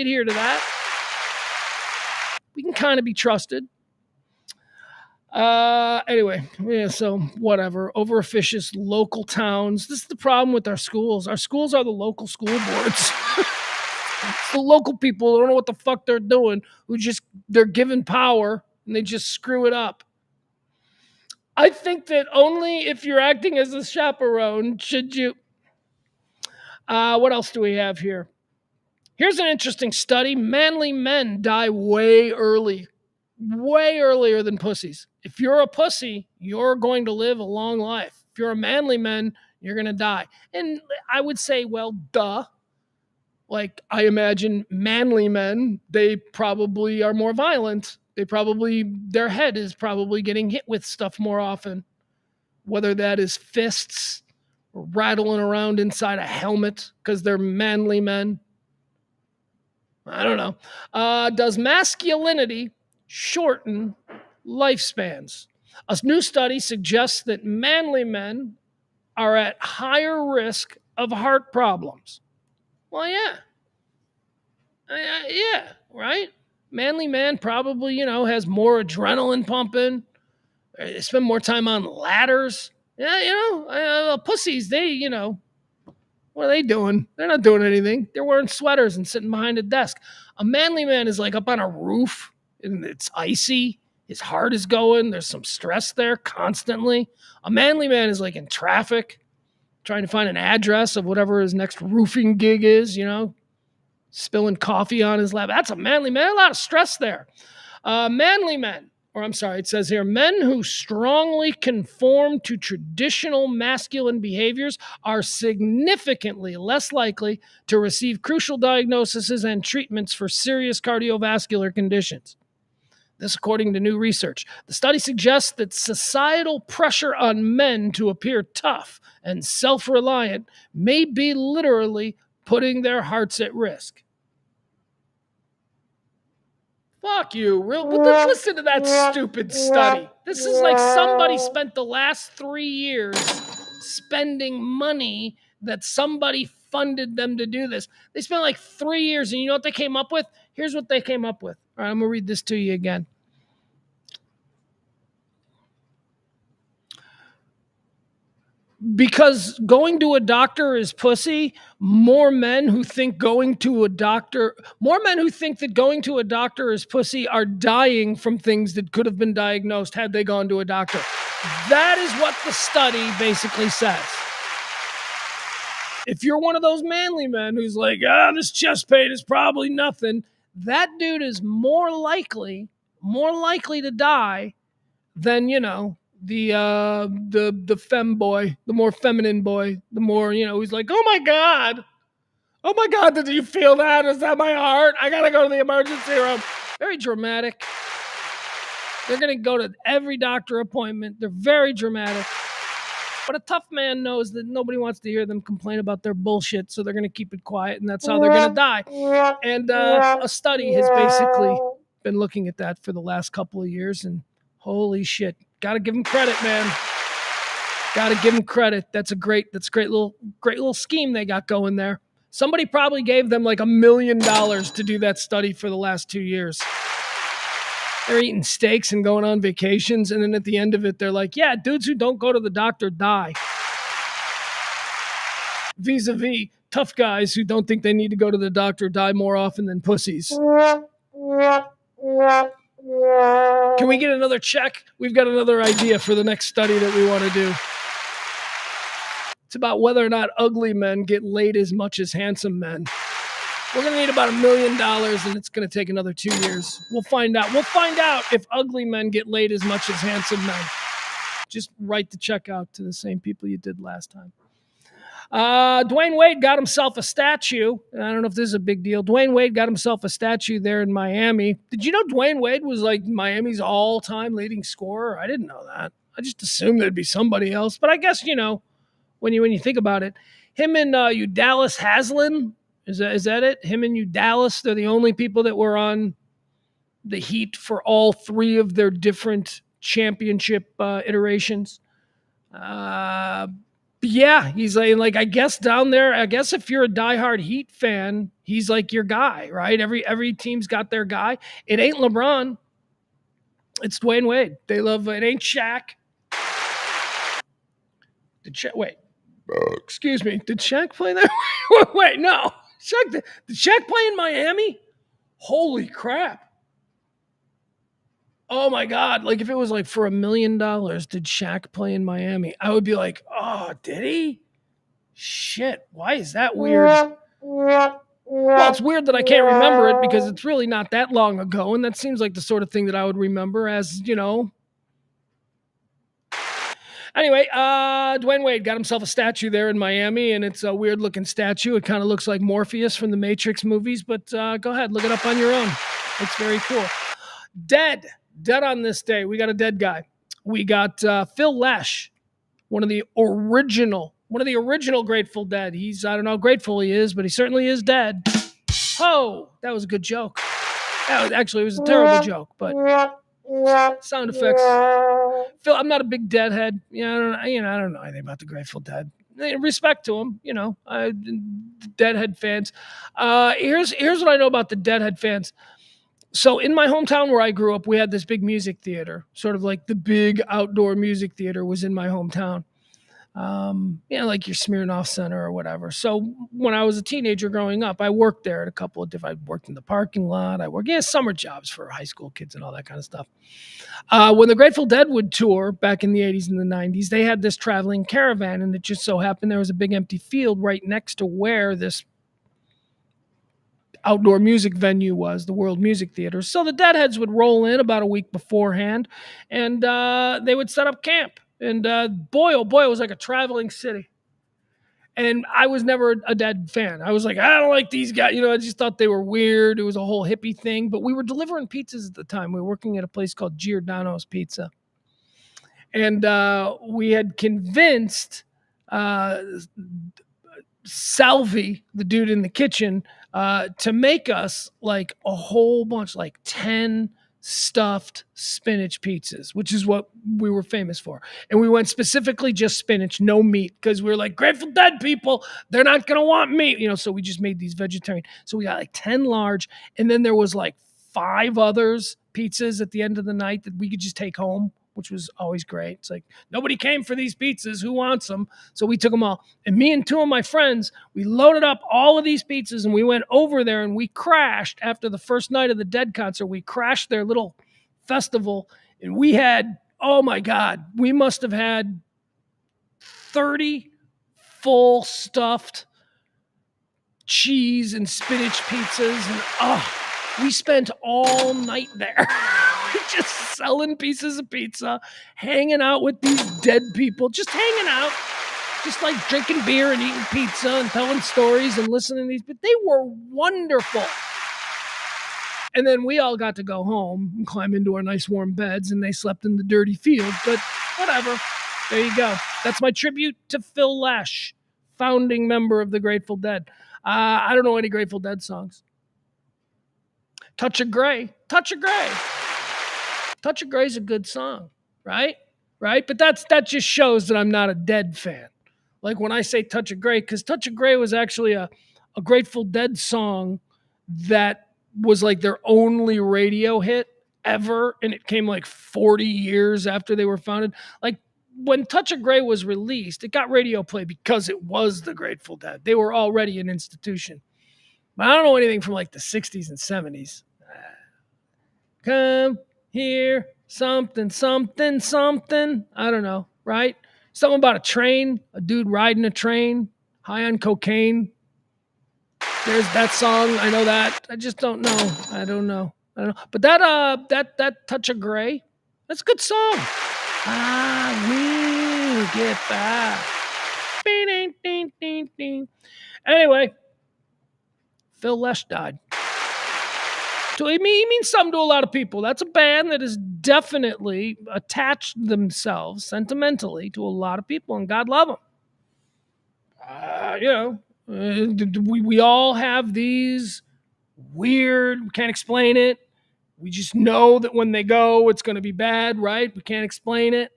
Speaker 1: adhere to that. We can kind of be trusted. Anyway, yeah, so whatever. Over-officious local towns. This is the problem with our schools. Our schools are the local school boards. It's the local people who don't know what the fuck they're doing, they're given power, and they just screw it up. I think that only if you're acting as a chaperone should you. What else do we have here? Here's an interesting study. Manly men die way earlier than pussies. If you're a pussy, you're going to live a long life. If you're a manly man, you're going to die. And I would say, well, duh. Like, I imagine manly men, they probably are more violent. Their head is probably getting hit with stuff more often, whether that is fists or rattling around inside a helmet because they're manly men. I don't know. Does masculinity shorten lifespans? A new study suggests that manly men are at higher risk of heart problems. Well, yeah. Yeah, right? Manly man probably, has more adrenaline pumping. They spend more time on ladders. Yeah, pussies, what are they doing? They're not doing anything. They're wearing sweaters and sitting behind a desk. A manly man is like up on a roof and it's icy. His heart is going. There's some stress there constantly. A manly man is like in traffic, trying to find an address of whatever his next roofing gig is, spilling coffee on his lap. That's a manly man. A lot of stress there. Manly men, or I'm sorry, it says here, men who strongly conform to traditional masculine behaviors are significantly less likely to receive crucial diagnoses and treatments for serious cardiovascular conditions. This, according to new research. The study suggests that societal pressure on men to appear tough and self reliant may be literally putting their hearts at risk. Fuck you. Listen to that stupid study. This is like somebody spent the last 3 years spending money that somebody funded them to do this. They spent like 3 years, and you know what they came up with? Here's what they came up with. All right, I'm going to read this to you again. Because going to a doctor is pussy, more men who think that going to a doctor is pussy are dying from things that could have been diagnosed had they gone to a doctor. That is what the study basically says. If you're one of those manly men who's like, this chest pain is probably nothing, that dude is more likely to die than, the femboy, the more feminine boy, the more, he's like, oh my God, did you feel that? Is that my heart? I gotta go to the emergency room. Very dramatic. They're gonna go to every doctor appointment. They're very dramatic. But a tough man knows that nobody wants to hear them complain about their bullshit, so they're gonna keep it quiet, and that's how they're gonna die. And a study has basically been looking at that for the last couple of years, and holy shit. Gotta give him credit, man. Gotta give him credit. That's a great little scheme they got going there. Somebody probably gave them like $1 million to do that study for the last 2 years. They're eating steaks and going on vacations, and then at the end of it, they're like, yeah, dudes who don't go to the doctor die. Vis-a-vis, tough guys who don't think they need to go to the doctor die more often than pussies. Can we get another check? We've got another idea for the next study that we want to do. It's about whether or not ugly men get laid as much as handsome men. We're going to need about $1 million, and it's going to take another 2 years. We'll find out. We'll find out if ugly men get laid as much as handsome men. Just write the check out to the same people you did last time. Dwayne Wade got himself a statue. I don't know if this is a big deal. Dwayne Wade got himself a statue there in Miami. Did you know Dwayne Wade was like Miami's all-time leading scorer? I didn't know that. I just assumed there'd be somebody else. But I guess, when you think about it, him and Dallas Haslam, is that it? Him and Dallas, they're the only people that were on the Heat for all 3 of their different championship iterations. Yeah, he's like I guess down there. I guess if you're a diehard Heat fan, he's like your guy, right? Every team's got their guy. It ain't LeBron. It's Dwayne Wade. They love it. Ain't Shaq. Excuse me. Did Shaq play there? Wait, no. Did Shaq play in Miami? Holy crap! Oh my god! Like if it was like for $1 million, did Shaq play in Miami? I would be like, oh, did he? Shit! Why is that weird? Well, it's weird that I can't remember it because it's really not that long ago, and that seems like the sort of thing that I would remember as Anyway, Dwayne Wade got himself a statue there in Miami, and it's a weird looking statue. It kind of looks like Morpheus from the Matrix movies, but go ahead, look it up on your own. It's very cool. Dead on this day. We got a dead guy. We got Phil Lesh, one of the original Grateful Dead. I don't know how grateful he is, but he certainly is dead. Oh, that was a good joke. Actually, it was a terrible joke, but sound effects. Phil, I'm not a big Deadhead. I don't know anything about the Grateful Dead. Respect to them, Deadhead fans. Here's what I know about the Deadhead fans. So in my hometown where I grew up, we had this big music theater, sort of like the big outdoor music theater was in my hometown. Like your Smirnoff Center or whatever. So when I was a teenager growing up, I worked there at a couple of different. I worked in the parking lot. I worked summer jobs for high school kids and all that kind of stuff. When the Grateful Dead would tour back in the 80s and the 90s, they had this traveling caravan, and it just so happened there was a big empty field right next to where this outdoor music venue was, the World Music Theater. So the Deadheads would roll in about a week beforehand, and they would set up camp. And boy, oh boy, it was like a traveling city. And I was never a Dead fan. I was like, I don't like these guys. I just thought they were weird. It was a whole hippie thing. But we were delivering pizzas at the time. We were working at a place called Giordano's Pizza. And we had convinced Salvi, the dude in the kitchen, to make us like a whole bunch, like 10 stuffed spinach pizzas, which is what we were famous for. And we went specifically just spinach, no meat, because we were like, Grateful Dead people, they're not going to want meat, so we just made these vegetarian. So we got like 10 large, and then there was like 5 others pizzas at the end of the night that we could just take home, which was always great. It's like, nobody came for these pizzas. Who wants them? So we took them all. And me and 2 of my friends, we loaded up all of these pizzas and we went over there and we crashed after the first night of the Dead concert. We crashed their little festival and we had, oh my God, we must have had 30 full stuffed cheese and spinach pizzas. And we spent all night there. Just selling pieces of pizza, hanging out with these dead people, just hanging out, just like drinking beer and eating pizza and telling stories and listening to these. But they were wonderful. And then we all got to go home and climb into our nice warm beds, and they slept in the dirty field. But whatever. There you go. That's my tribute to Phil Lesh, founding member of the Grateful Dead. I don't know any Grateful Dead songs. Touch of Grey. Touch of Grey. Touch of Grey is a good song, right? Right? But that just shows that I'm not a Dead fan. Like when I say Touch of Grey, because Touch of Grey was actually a Grateful Dead song that was like their only radio hit ever, and it came like 40 years after they were founded. Like when Touch of Grey was released, it got radio play because it was the Grateful Dead. They were already an institution. But I don't know anything from like the 60s and 70s. Come here, something, something, something. I don't know, right? Something about a train, a dude riding a train, high on cocaine. There's that song. I know that. I just don't know. I don't know. But that Touch of Grey, that's a good song. I will get back. Ding, ding, ding, ding. Anyway, Phil Lesh died. So he means something to a lot of people. That's a band that has definitely attached themselves sentimentally to a lot of people, and God love them. We all have these weird, we can't explain it. We just know that when they go, it's going to be bad, right? We can't explain it.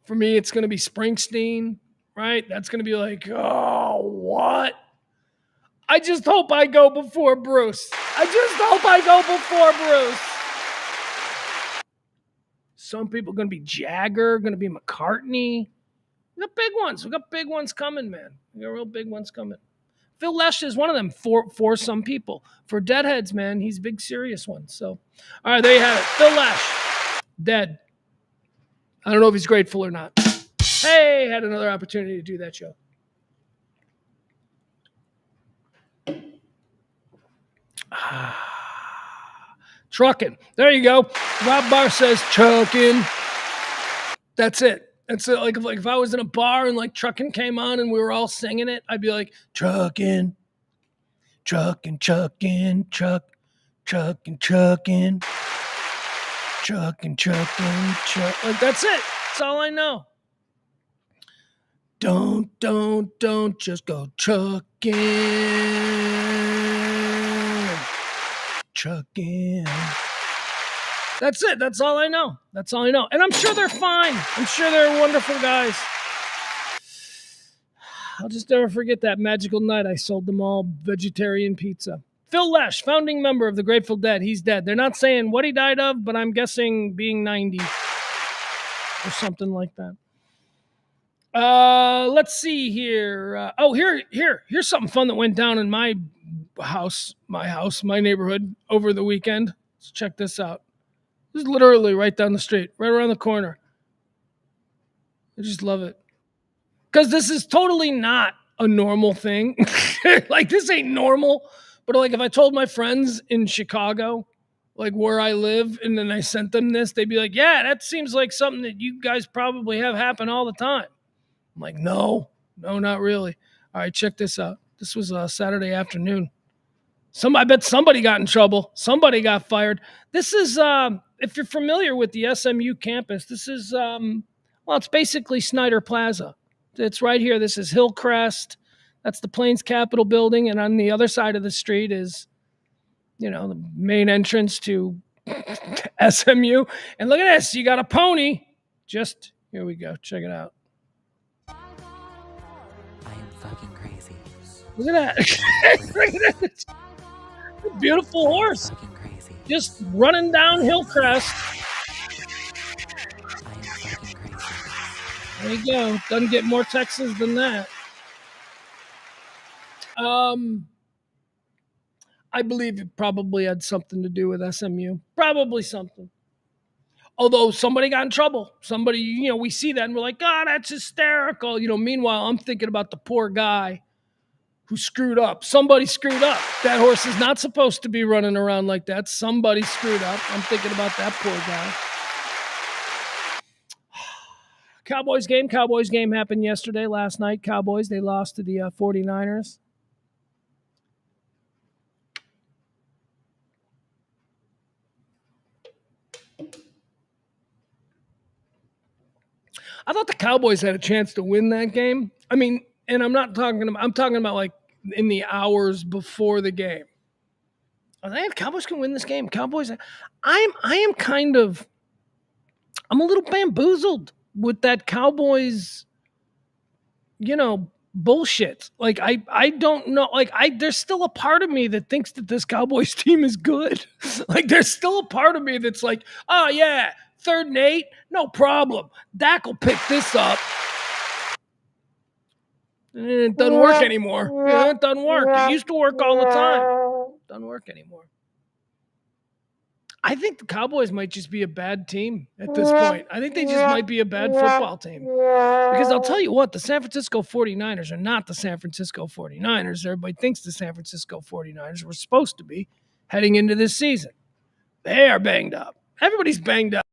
Speaker 1: For me, it's going to be Springsteen, right? That's going to be like, oh, what? I just hope I go before Bruce. Some people are going to be Jagger, going to be McCartney. We got big ones. We got big ones coming, man. We got real big ones coming. Phil Lesh is one of them for some people. For deadheads, man, he's a big serious one. So, all right, there you have it. Phil Lesh, dead. I don't know if he's grateful or not. Hey, had another opportunity to do that show. Trucking. There you go. Rob Barr says trucking. That's it. That's it. Like if I was in a bar and like trucking came on and we were all singing it, I'd be like trucking, trucking, trucking, trucking, trucking, trucking, trucking, truck. Like that's it. That's all I know. Don't just go trucking, trucking. That's it. That's all I know. That's all I know. And I'm sure they're fine. I'm sure they're wonderful guys. I'll just never forget that magical night I sold them all vegetarian pizza. Phil Lesh, founding member of the Grateful Dead. He's dead. They're not saying what he died of, but I'm guessing being 90 or something like that. Let's see here. Here's something fun that went down in my my neighborhood over the weekend. Let's check this out. This is literally right down the street, right around the corner. I just love it. Because this is totally not a normal thing. Like, this ain't normal. But, like, if I told my friends in Chicago, like, where I live, and then I sent them this, they'd be like, yeah, that seems like something that you guys probably have happen all the time. I'm like, no, not really. All right, check this out. This was a Saturday afternoon. I bet somebody got in trouble. Somebody got fired. This is, if you're familiar with the SMU campus, this is, well, it's basically Snyder Plaza. It's right here. This is Hillcrest. That's the Plains Capitol building. And on the other side of the street is, the main entrance to SMU. And look at this. You got a pony. Just, here we go. Check it out.
Speaker 2: I am fucking crazy.
Speaker 1: Look at that. Look at that. Beautiful horse.
Speaker 2: Fucking crazy.
Speaker 1: Just running down Hillcrest.
Speaker 2: I am fucking crazy.
Speaker 1: There you go. Doesn't get more Texas than that. I believe it probably had something to do with SMU. Probably something. Although somebody got in trouble. Somebody, we see that and we're like, God, that's hysterical. Meanwhile, I'm thinking about the poor guy who screwed up. Somebody screwed up. That horse is not supposed to be running around like that. Somebody screwed up. I'm thinking about that poor guy. Cowboys game happened yesterday, last night. Cowboys, they lost to the 49ers. I thought the Cowboys had a chance to win that game. I mean, and I'm talking about like in the hours before the game. I think Cowboys can win this game. Cowboys, I'm a little bamboozled with that Cowboys, bullshit. Like I don't know. Like there's still a part of me that thinks that this Cowboys team is good. Like there's still a part of me that's like, oh yeah, 3rd and 8, no problem. Dak will pick this up. And it doesn't work anymore. It doesn't work. It used to work all the time. It doesn't work anymore. I think the Cowboys might just be a bad team at this point. I think they just might be a bad football team. Because I'll tell you what, the San Francisco 49ers are not the San Francisco 49ers. Everybody thinks the San Francisco 49ers were supposed to be heading into this season. They are banged up. Everybody's banged up.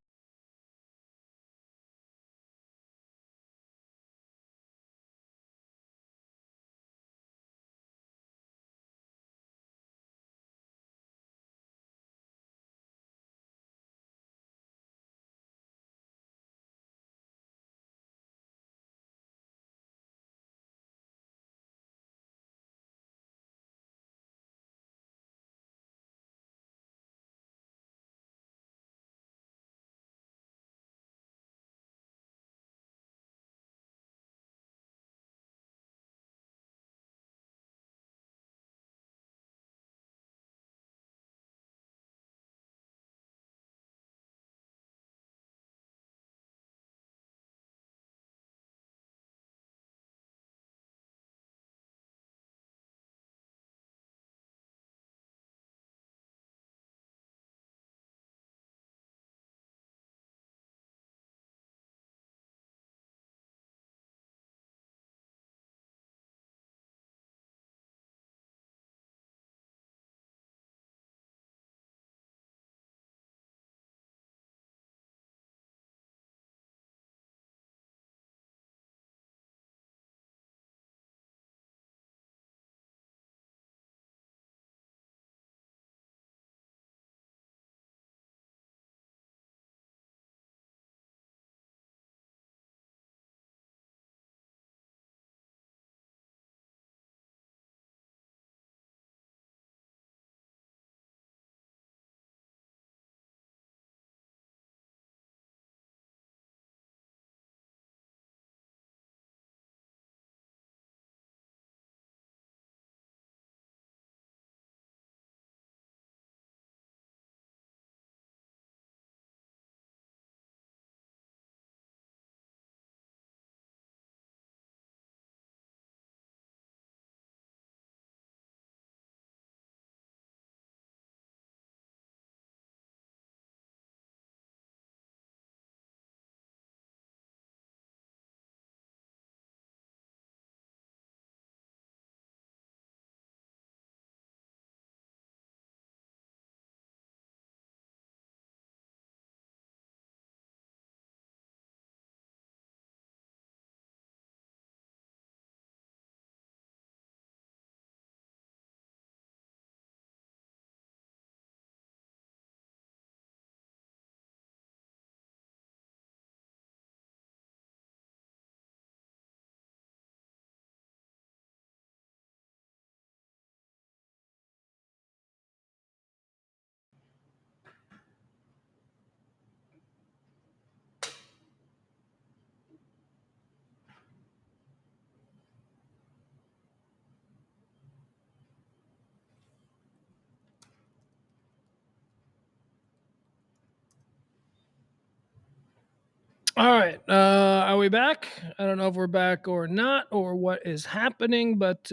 Speaker 1: All right. Are we back? I don't know if we're back or not, or what is happening, but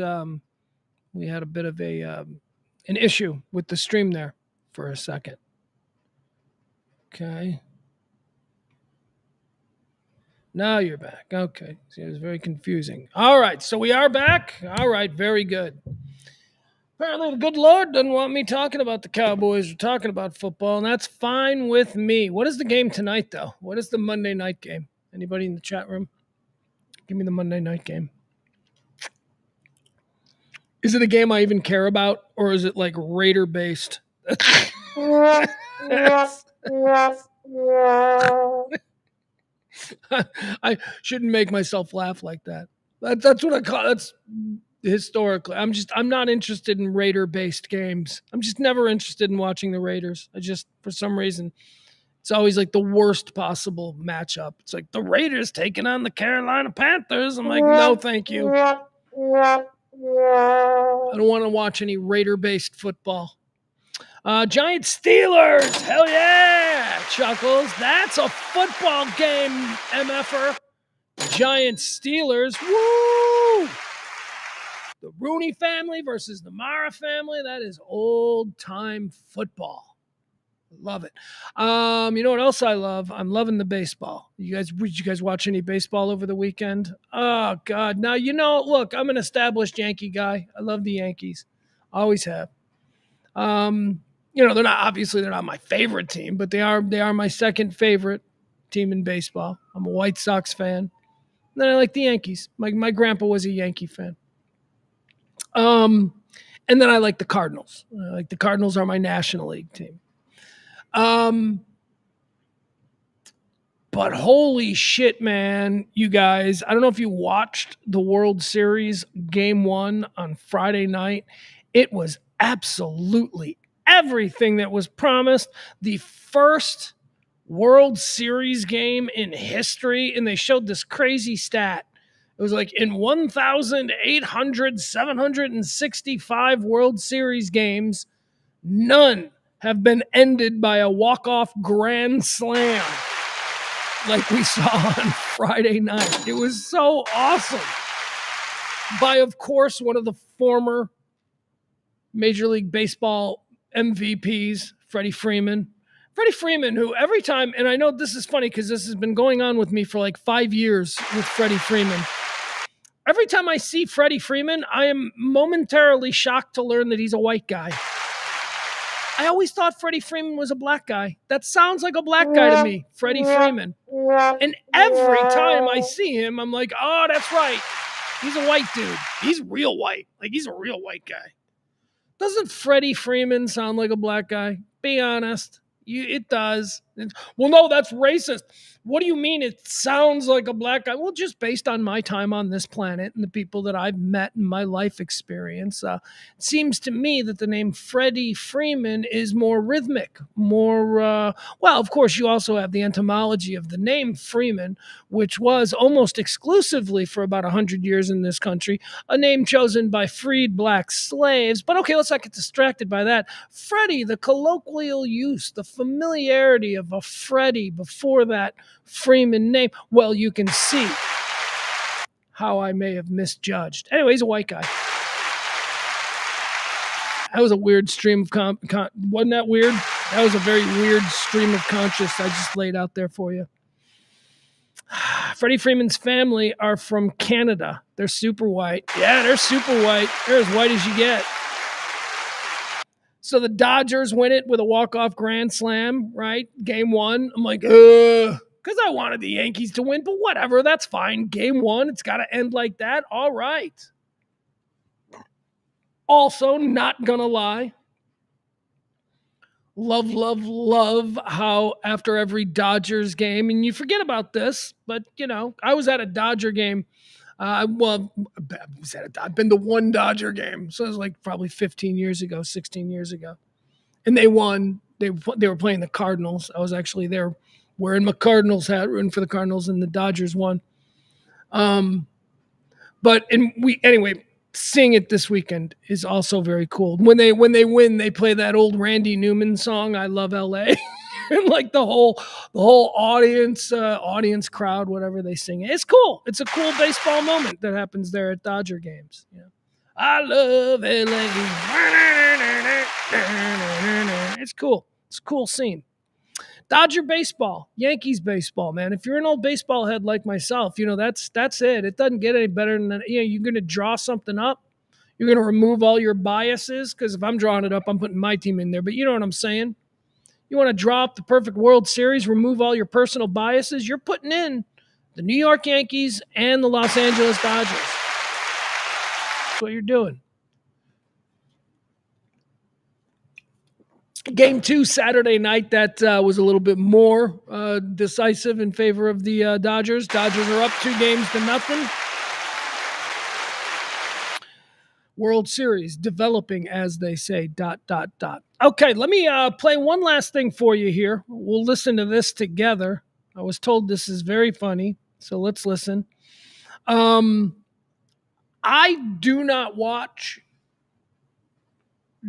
Speaker 1: we had a bit of an issue with the stream there for a second. Okay. Now you're back. Okay. See, it was very confusing. All right. So we are back. All right. Very good. Apparently, the good Lord doesn't want me talking about the Cowboys or talking about football, and that's fine with me. What is the game tonight, though? What is the Monday night game? Anybody in the chat room? Give me the Monday night game. Is it a game I even care about, or is it like Raider based? I shouldn't make myself laugh like that. That's what I call that's historically. I'm not interested in Raider based games. I'm just never interested in watching the Raiders. I just for some reason it's always like the worst possible matchup. It's like the Raiders taking on the Carolina Panthers. I'm like, no, thank you. I don't want to watch any Raider based football. Giants Steelers. Hell yeah. Chuckles. That's a football game, MFer. Giants Steelers. Woo! The Rooney family versus the Mara family. That is old time football. Love it. You know what else I love? I'm loving the baseball. Did you guys watch any baseball over the weekend? Oh God. Now look, I'm an established Yankee guy. I love the Yankees. Always have. They're not my favorite team, but they are my second favorite team in baseball. I'm a White Sox fan. And then I like the Yankees. My grandpa was a Yankee fan. And then I like the Cardinals. The Cardinals are my National League team. But holy shit, man, you guys, I don't know if you watched the World Series game 1 on Friday night. It was absolutely everything that was promised. The first World Series game in history, and they showed this crazy stat. It was like in 765 World Series games, none have been ended by a walk-off grand slam like we saw on Friday night. It was so awesome. By, of course, one of the former Major League Baseball MVPs, Freddie Freeman. Freddie Freeman, who every time, and I know this is funny because this has been going on with me for like 5 years with Freddie Freeman. Every time I see Freddie Freeman, I am momentarily shocked to learn that he's a white guy. I always thought Freddie Freeman was a black guy. That sounds like a black guy to me, Freddie Freeman. And every time I see him, I'm like, oh, that's right. He's a white dude. He's real white. Like, he's a real white guy. Doesn't Freddie Freeman sound like a black guy? Be honest. It does. Well, no, that's racist. What do you mean it sounds like a black guy? Well, just based on my time on this planet and the people that I've met in my life experience, it seems to me that the name Freddie Freeman is more rhythmic, more, well, of course, you also have the etymology of the name Freeman, which was almost exclusively for about 100 years in this country, a name chosen by freed black slaves. But okay, let's not get distracted by that. Freddie, the colloquial use, the familiarity of a Freddie before that Freeman name. Well, you can see how I may have misjudged. Anyway, he's a white guy. That was a weird stream of wasn't that weird? That was a very weird stream of conscious I just laid out there for you. Freddie Freeman's family are from Canada. They're super white. Yeah, they're super white. They're as white as you get. So the Dodgers win it with a walk-off grand slam, right? Game 1. I'm like, because I wanted the Yankees to win, but whatever, that's fine. Game 1, it's got to end like that. All right. Also, not gonna lie, love how after every Dodgers game, and you forget about this, but, I was at a Dodger game. I've been to one Dodger game. So it was like probably 15 years ago, 16 years ago. And they won. They were playing the Cardinals. I was actually there wearing my Cardinals hat, rooting for the Cardinals, and the Dodgers won. Anyway, seeing it this weekend is also very cool. When they win, they play that old Randy Newman song, I Love LA. and like the whole audience crowd, whatever they sing. It's cool. It's a cool baseball moment that happens there at Dodger games. You know, I love LA. It's cool. It's a cool scene. Dodger baseball, Yankees baseball, man. If you're an old baseball head like myself, you know that's it. It doesn't get any better than that. You know, you're going to draw something up. You're going to remove all your biases because if I'm drawing it up, I'm putting my team in there. But you know what I'm saying? You want to draw up the perfect World Series, remove all your personal biases. You're putting in the New York Yankees and the Los Angeles Dodgers. That's what you're doing. Game 2 Saturday night, that was a little bit more decisive in favor of the Dodgers. Dodgers are up 2-0. World Series developing, as they say, ... Okay, let me play one last thing for you here. We'll listen to this together. I was told this is very funny, so let's listen. I do not watch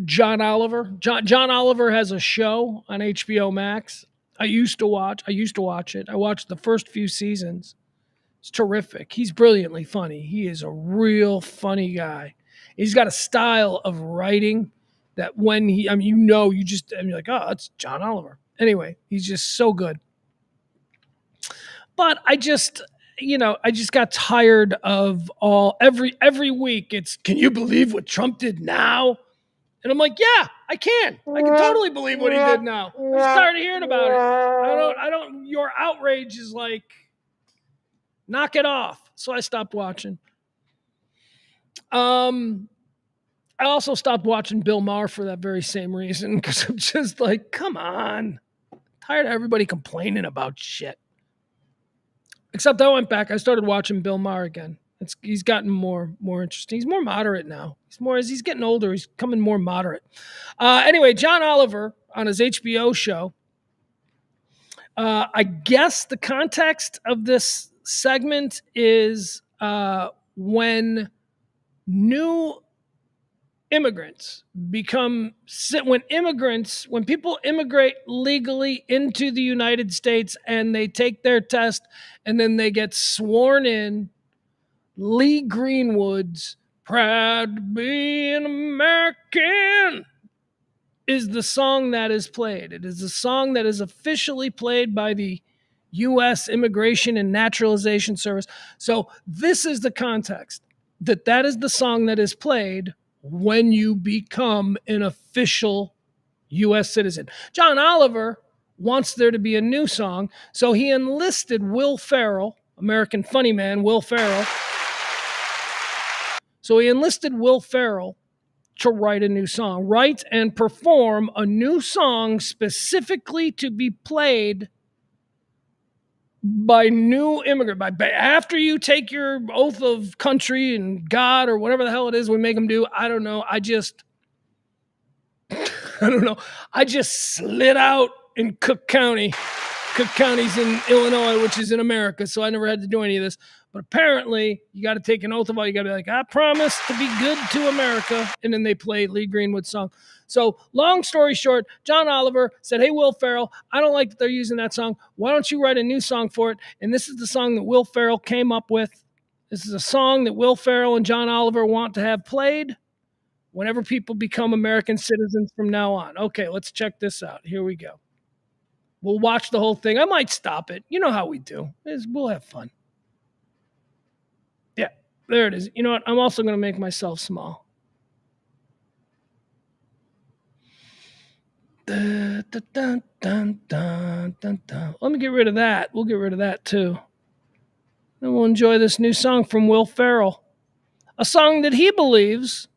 Speaker 1: John Oliver. John Oliver has a show on HBO Max. I used to watch it. I watched the first few seasons. It's terrific. He's brilliantly funny. He is a real funny guy. He's got a style of writing that when he, I mean, you're like, oh, it's John Oliver. Anyway, he's just so good. But I just got tired of every week. It's, can you believe what Trump did now? And I'm like, yeah, I can. I can totally believe what he did now. I'm just tired of hearing about it. Your outrage is like, knock it off. So I stopped watching. I also stopped watching Bill Maher for that very same reason, because I'm just like, come on. I'm tired of everybody complaining about shit. Except I went back. I started watching Bill Maher again. He's gotten more interesting. He's more moderate now. As he's getting older, he's becoming more moderate. Anyway, John Oliver on his HBO show. I guess the context of this segment is when people immigrate legally into the United States and they take their test and then they get sworn in, Lee Greenwood's "Proud to Be an American" is the song that is played. It is a song that is officially played by the U.S. Immigration and Naturalization Service. So this is the context, that is the song that is played when you become an official U.S. citizen. John Oliver wants there to be a new song, so he enlisted Will Ferrell, American funny man Will Ferrell. So he enlisted Will Ferrell to write a new song, write and perform a new song specifically to be played by new immigrant. After you take your oath of country and God or whatever the hell it is we make them do, I don't know. I don't know. I just slid out in Cook County. Cook County's in Illinois, which is in America, so I never had to do any of this. But apparently, you got to take an oath of all. You got to be like, I promise to be good to America. And then they play Lee Greenwood's song. So long story short, John Oliver said, hey, Will Ferrell, I don't like that they're using that song. Why don't you write a new song for it? And this is the song that Will Ferrell came up with. This is a song that Will Ferrell and John Oliver want to have played whenever people become American citizens from now on. Okay, let's check this out. Here we go. We'll watch the whole thing. I might stop it. You know how we do. We'll have fun. Yeah, there it is. You know what? I'm also going to make myself small. Dun, dun, dun, dun, dun, dun. Let me get rid of that. We'll get rid of that too. Then we'll enjoy this new song from Will Ferrell. A song that he believes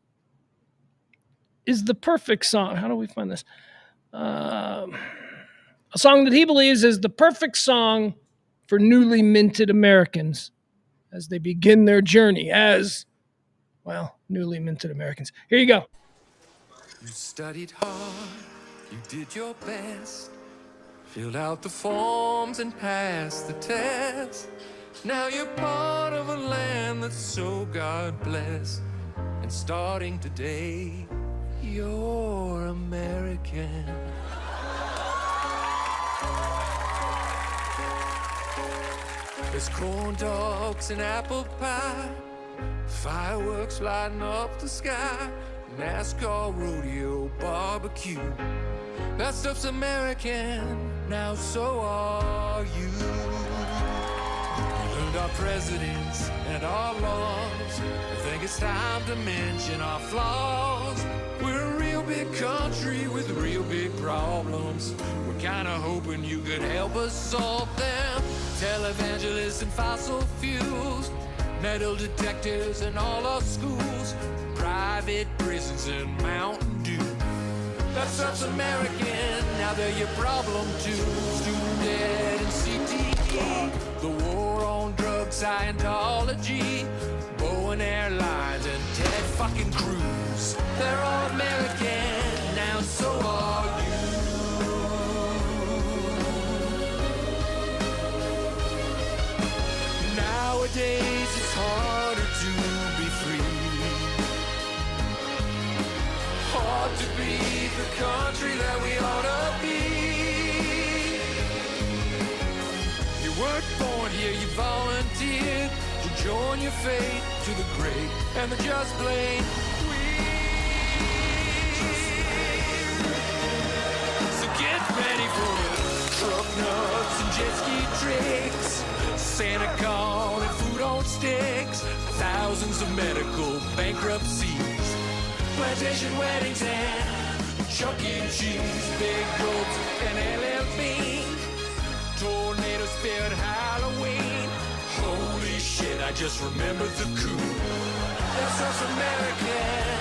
Speaker 1: is the perfect song. How do we find this? A song that he believes is the perfect song for newly minted Americans as they begin their journey as, well, newly minted Americans. Here you go.
Speaker 3: You studied hard, you did your best, filled out the forms and passed the test. Now you're part of a land that's so God blessed, and starting today, you're American. There's corn dogs and apple pie, fireworks lighting up the sky, NASCAR rodeo barbecue. That stuff's American, now so are you. We learned our presidents and our laws. I think it's time to mention our flaws. We're a real big country with real big problems. We're kinda hoping you could help us solve them. Televangelists and fossil fuels, metal detectors in all our schools, private prisons and Mountain Dew. That stuff's American, now they're your problem too. Student debt and CTE, the war on drugs, Scientology, Boeing Airlines and Ted fucking Cruz. They're all American, now so are you. Nowadays it's harder to be free, hard to be the country that we ought to be. You weren't born here, you volunteered to join your fate to the great and the just plain. So get ready for the truck nuts and jet ski tricks, Santa Con and food on sticks, thousands of medical bankruptcies, plantation weddings and Chuck E. Cheese, big goats and LLB, tornado spirit Halloween. Holy shit, I just remembered the coup. That's us American.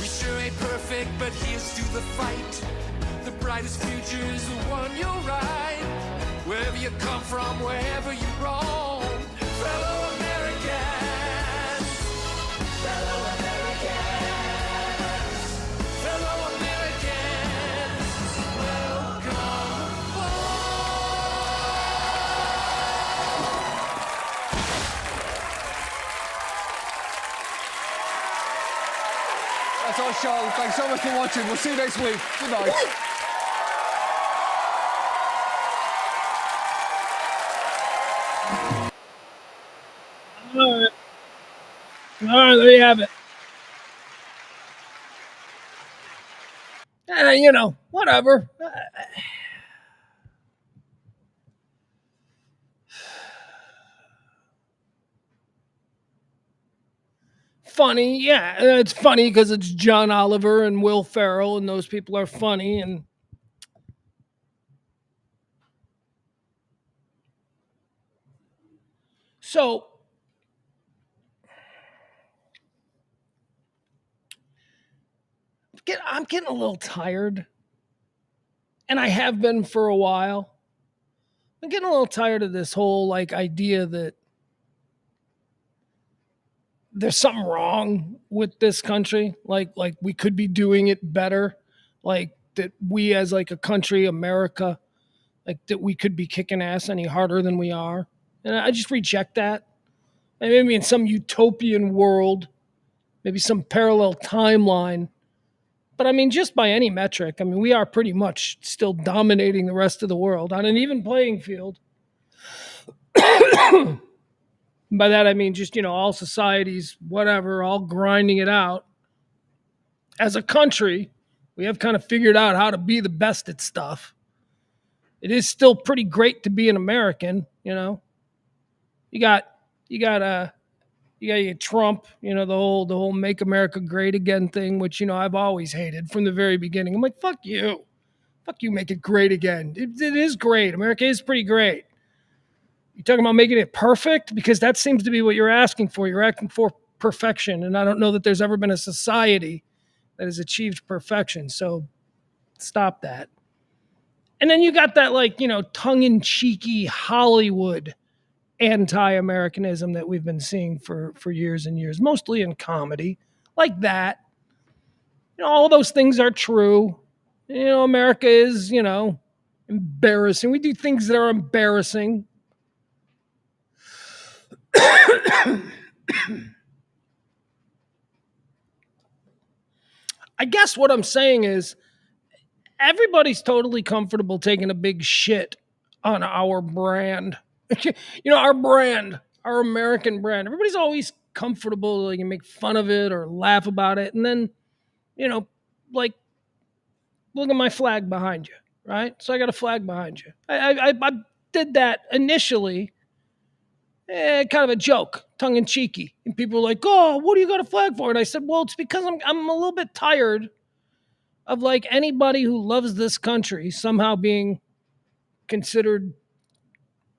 Speaker 3: We sure ain't perfect, but here's to the fight. The brightest future is the one you'll ride. Wherever you come from, wherever you roam, fellow Americans, fellow Americans, fellow Americans, welcome home.
Speaker 4: That's our show. Thanks so much for watching. We'll see you next week. Good night.
Speaker 1: All right. All right, there you have it. Whatever. Funny, yeah. It's funny because it's John Oliver and Will Ferrell, and those people are funny. And so, I'm getting a little tired, and I have been for a while. I'm getting a little tired of this whole idea that there's something wrong with this country. Like we could be doing it better. Like that we as a country, America, like that we could be kicking ass any harder than we are. And I just reject that. And maybe in some utopian world, maybe some parallel timeline. But I mean, just by any metric, I mean, we are pretty much still dominating the rest of the world on an even playing field. By that, I mean, just, all societies, whatever, all grinding it out. As a country, we have kind of figured out how to be the best at stuff. It is still pretty great to be an American, You got your Trump, the whole "Make America Great Again" thing, which I've always hated from the very beginning. I'm like, fuck you, make it great again. It is great. America is pretty great. You talking about making it perfect? Because that seems to be what you're asking for. You're asking for perfection, and I don't know that there's ever been a society that has achieved perfection. So stop that. And then you got that tongue-in-cheeky Hollywood anti-Americanism that we've been seeing for years and years, mostly in comedy, like that. All those things are true. America is, embarrassing. We do things that are embarrassing. I guess what I'm saying is everybody's totally comfortable taking a big shit on our brand Our brand, our American brand. Everybody's always comfortable. They can make fun of it or laugh about it. And then, like, look at my flag behind you, right? So I got a flag behind you. I did that initially, kind of a joke, tongue in cheeky. And people were like, "Oh, what do you got a flag for?" And I said, "Well, it's because I'm a little bit tired of like anybody who loves this country somehow being considered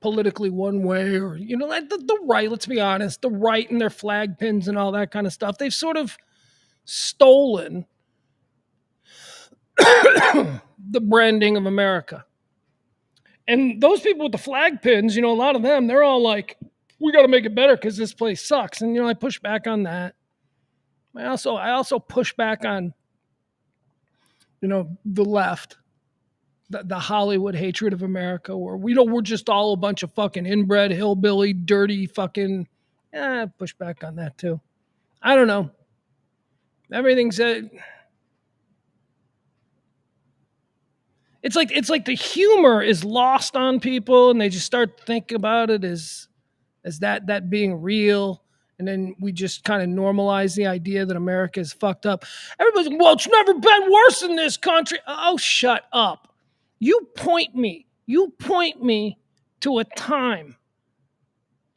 Speaker 1: politically one way, or like the right. Let's be honest, the right and their flag pins and all that kind of stuff. They've sort of stolen the branding of America." And those people with the flag pins, a lot of them, they're all like, "We got to make it better because this place sucks." And I push back on that. I also push back on the left, the Hollywood hatred of America, where we're just all a bunch of fucking inbred, hillbilly, dirty fucking. Push back on that too. I don't know. Everything's it's like the humor is lost on people, and they just start thinking about it as that being real. And then we just kind of normalize the idea that America is fucked up. Everybody's like, "Well, it's never been worse in this country." Oh, shut up. You point me to a time,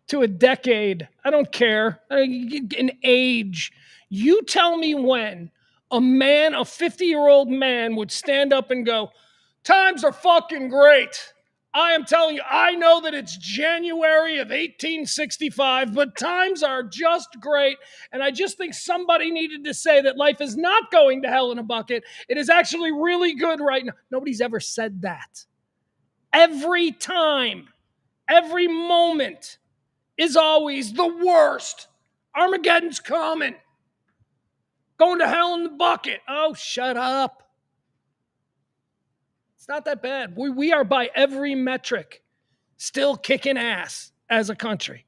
Speaker 1: to a decade. I don't care. An age. You tell me when a 50-year-old man would stand up and go, "Times are fucking great. I am telling you, I know that it's January of 1865, but times are just great." And I just think somebody needed to say that life is not going to hell in a bucket. It is actually really good right now. Nobody's ever said that. Every time, every moment is always the worst. Armageddon's coming. Going to hell in the bucket. Oh, shut up. It's not that bad. We are, by every metric, still kicking ass as a country.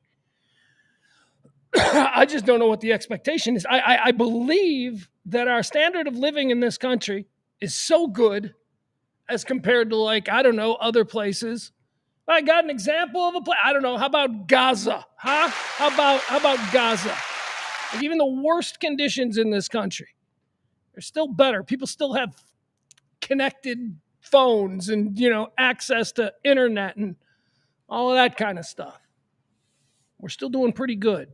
Speaker 1: I just don't know what the expectation is. I believe that our standard of living in this country is so good as compared to, like, I don't know, other places. I got an example of a place. I don't know. How about Gaza? Huh? How about Gaza? Like, even the worst conditions in this country are still better. People still have connected phones and access to internet and all of that kind of stuff. We're still doing pretty good.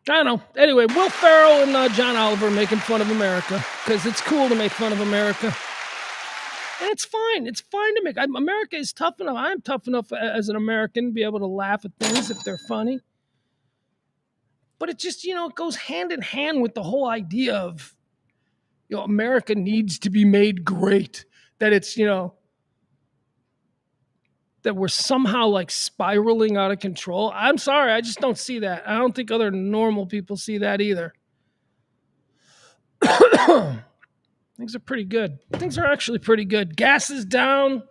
Speaker 1: I don't know. Anyway, Will Ferrell and John Oliver making fun of America because it's cool to make fun of America. And it's fine. It's fine to make. America is tough enough. I'm tough enough as an American to be able to laugh at things if they're funny. But it just, it goes hand in hand with the whole idea of, America needs to be made great. That it's, that we're somehow like spiraling out of control. I'm sorry, I just don't see that. I don't think other normal people see that either. Things are pretty good. Things are actually pretty good. Gas is down.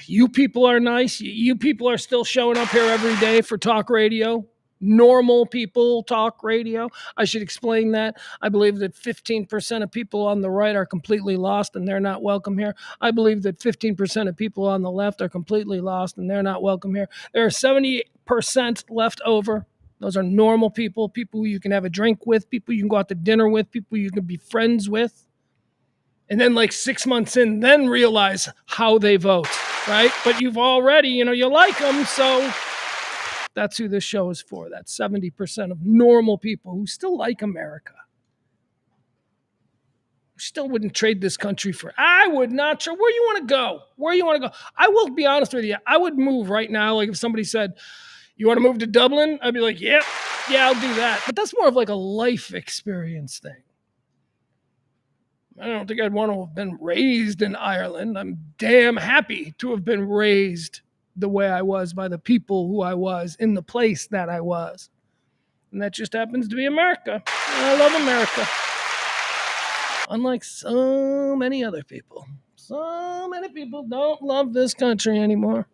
Speaker 1: You people are nice. You people are still showing up here every day for talk radio. Normal people talk radio. I should explain that. I believe that 15% of people on the right are completely lost and they're not welcome here. I believe that 15% of people on the left are completely lost and they're not welcome here. There are 70% left over. Those are normal people, people you can have a drink with, people you can go out to dinner with, people you can be friends with. And then like 6 months in, then realize how they vote, right? But you've already, you like them, so that's who this show is for. That's 70% of normal people who still like America. Still wouldn't trade this country for. I would not. Where you want to go? Where you want to go? I will be honest with you. I would move right now. Like if somebody said, "You want to move to Dublin?" I'd be like, yeah, I'll do that. But that's more of like a life experience thing. I don't think I'd want to have been raised in Ireland. I'm damn happy to have been raised the way I was by the people who I was in the place that I was. And that just happens to be America. And I love America. Unlike so many other people. So many people don't love this country anymore.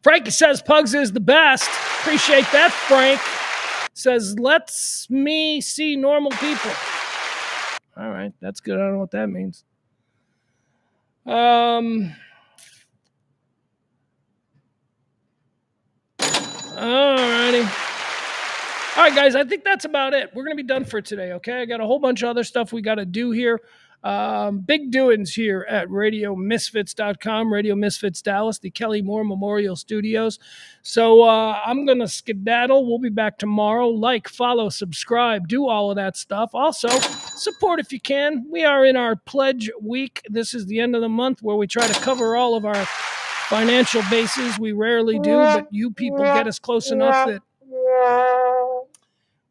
Speaker 1: Frank says Pugs is the best. Appreciate that, Frank. Says, "Let's me see normal people." All right, that's good. I don't know what that means. Alrighty. All right, guys, I think that's about it. We're going to be done for today, okay? I got a whole bunch of other stuff we got to do here. Big doings here at RadioMisfits.com, Radio Misfits Dallas, the Kelly Moore Memorial Studios. So I'm going to skedaddle. We'll be back tomorrow. Like, follow, subscribe, do all of that stuff. Also, support if you can. We are in our pledge week. This is the end of the month where we try to cover all of our financial bases. We rarely do, but you people get us close enough that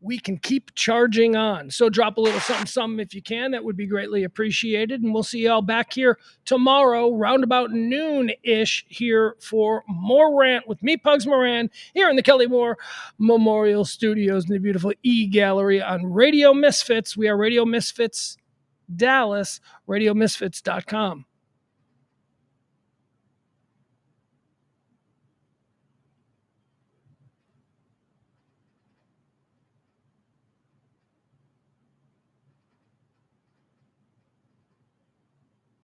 Speaker 1: we can keep charging on. So drop a little something if you can. That would be greatly appreciated. And we'll see y'all back here tomorrow, roundabout noon-ish, here for more Rant with me, Pugs Moran, here in the Kelly Moore Memorial Studios in the beautiful E-Gallery on Radio Misfits. We are Radio Misfits Dallas, RadioMisfits.com.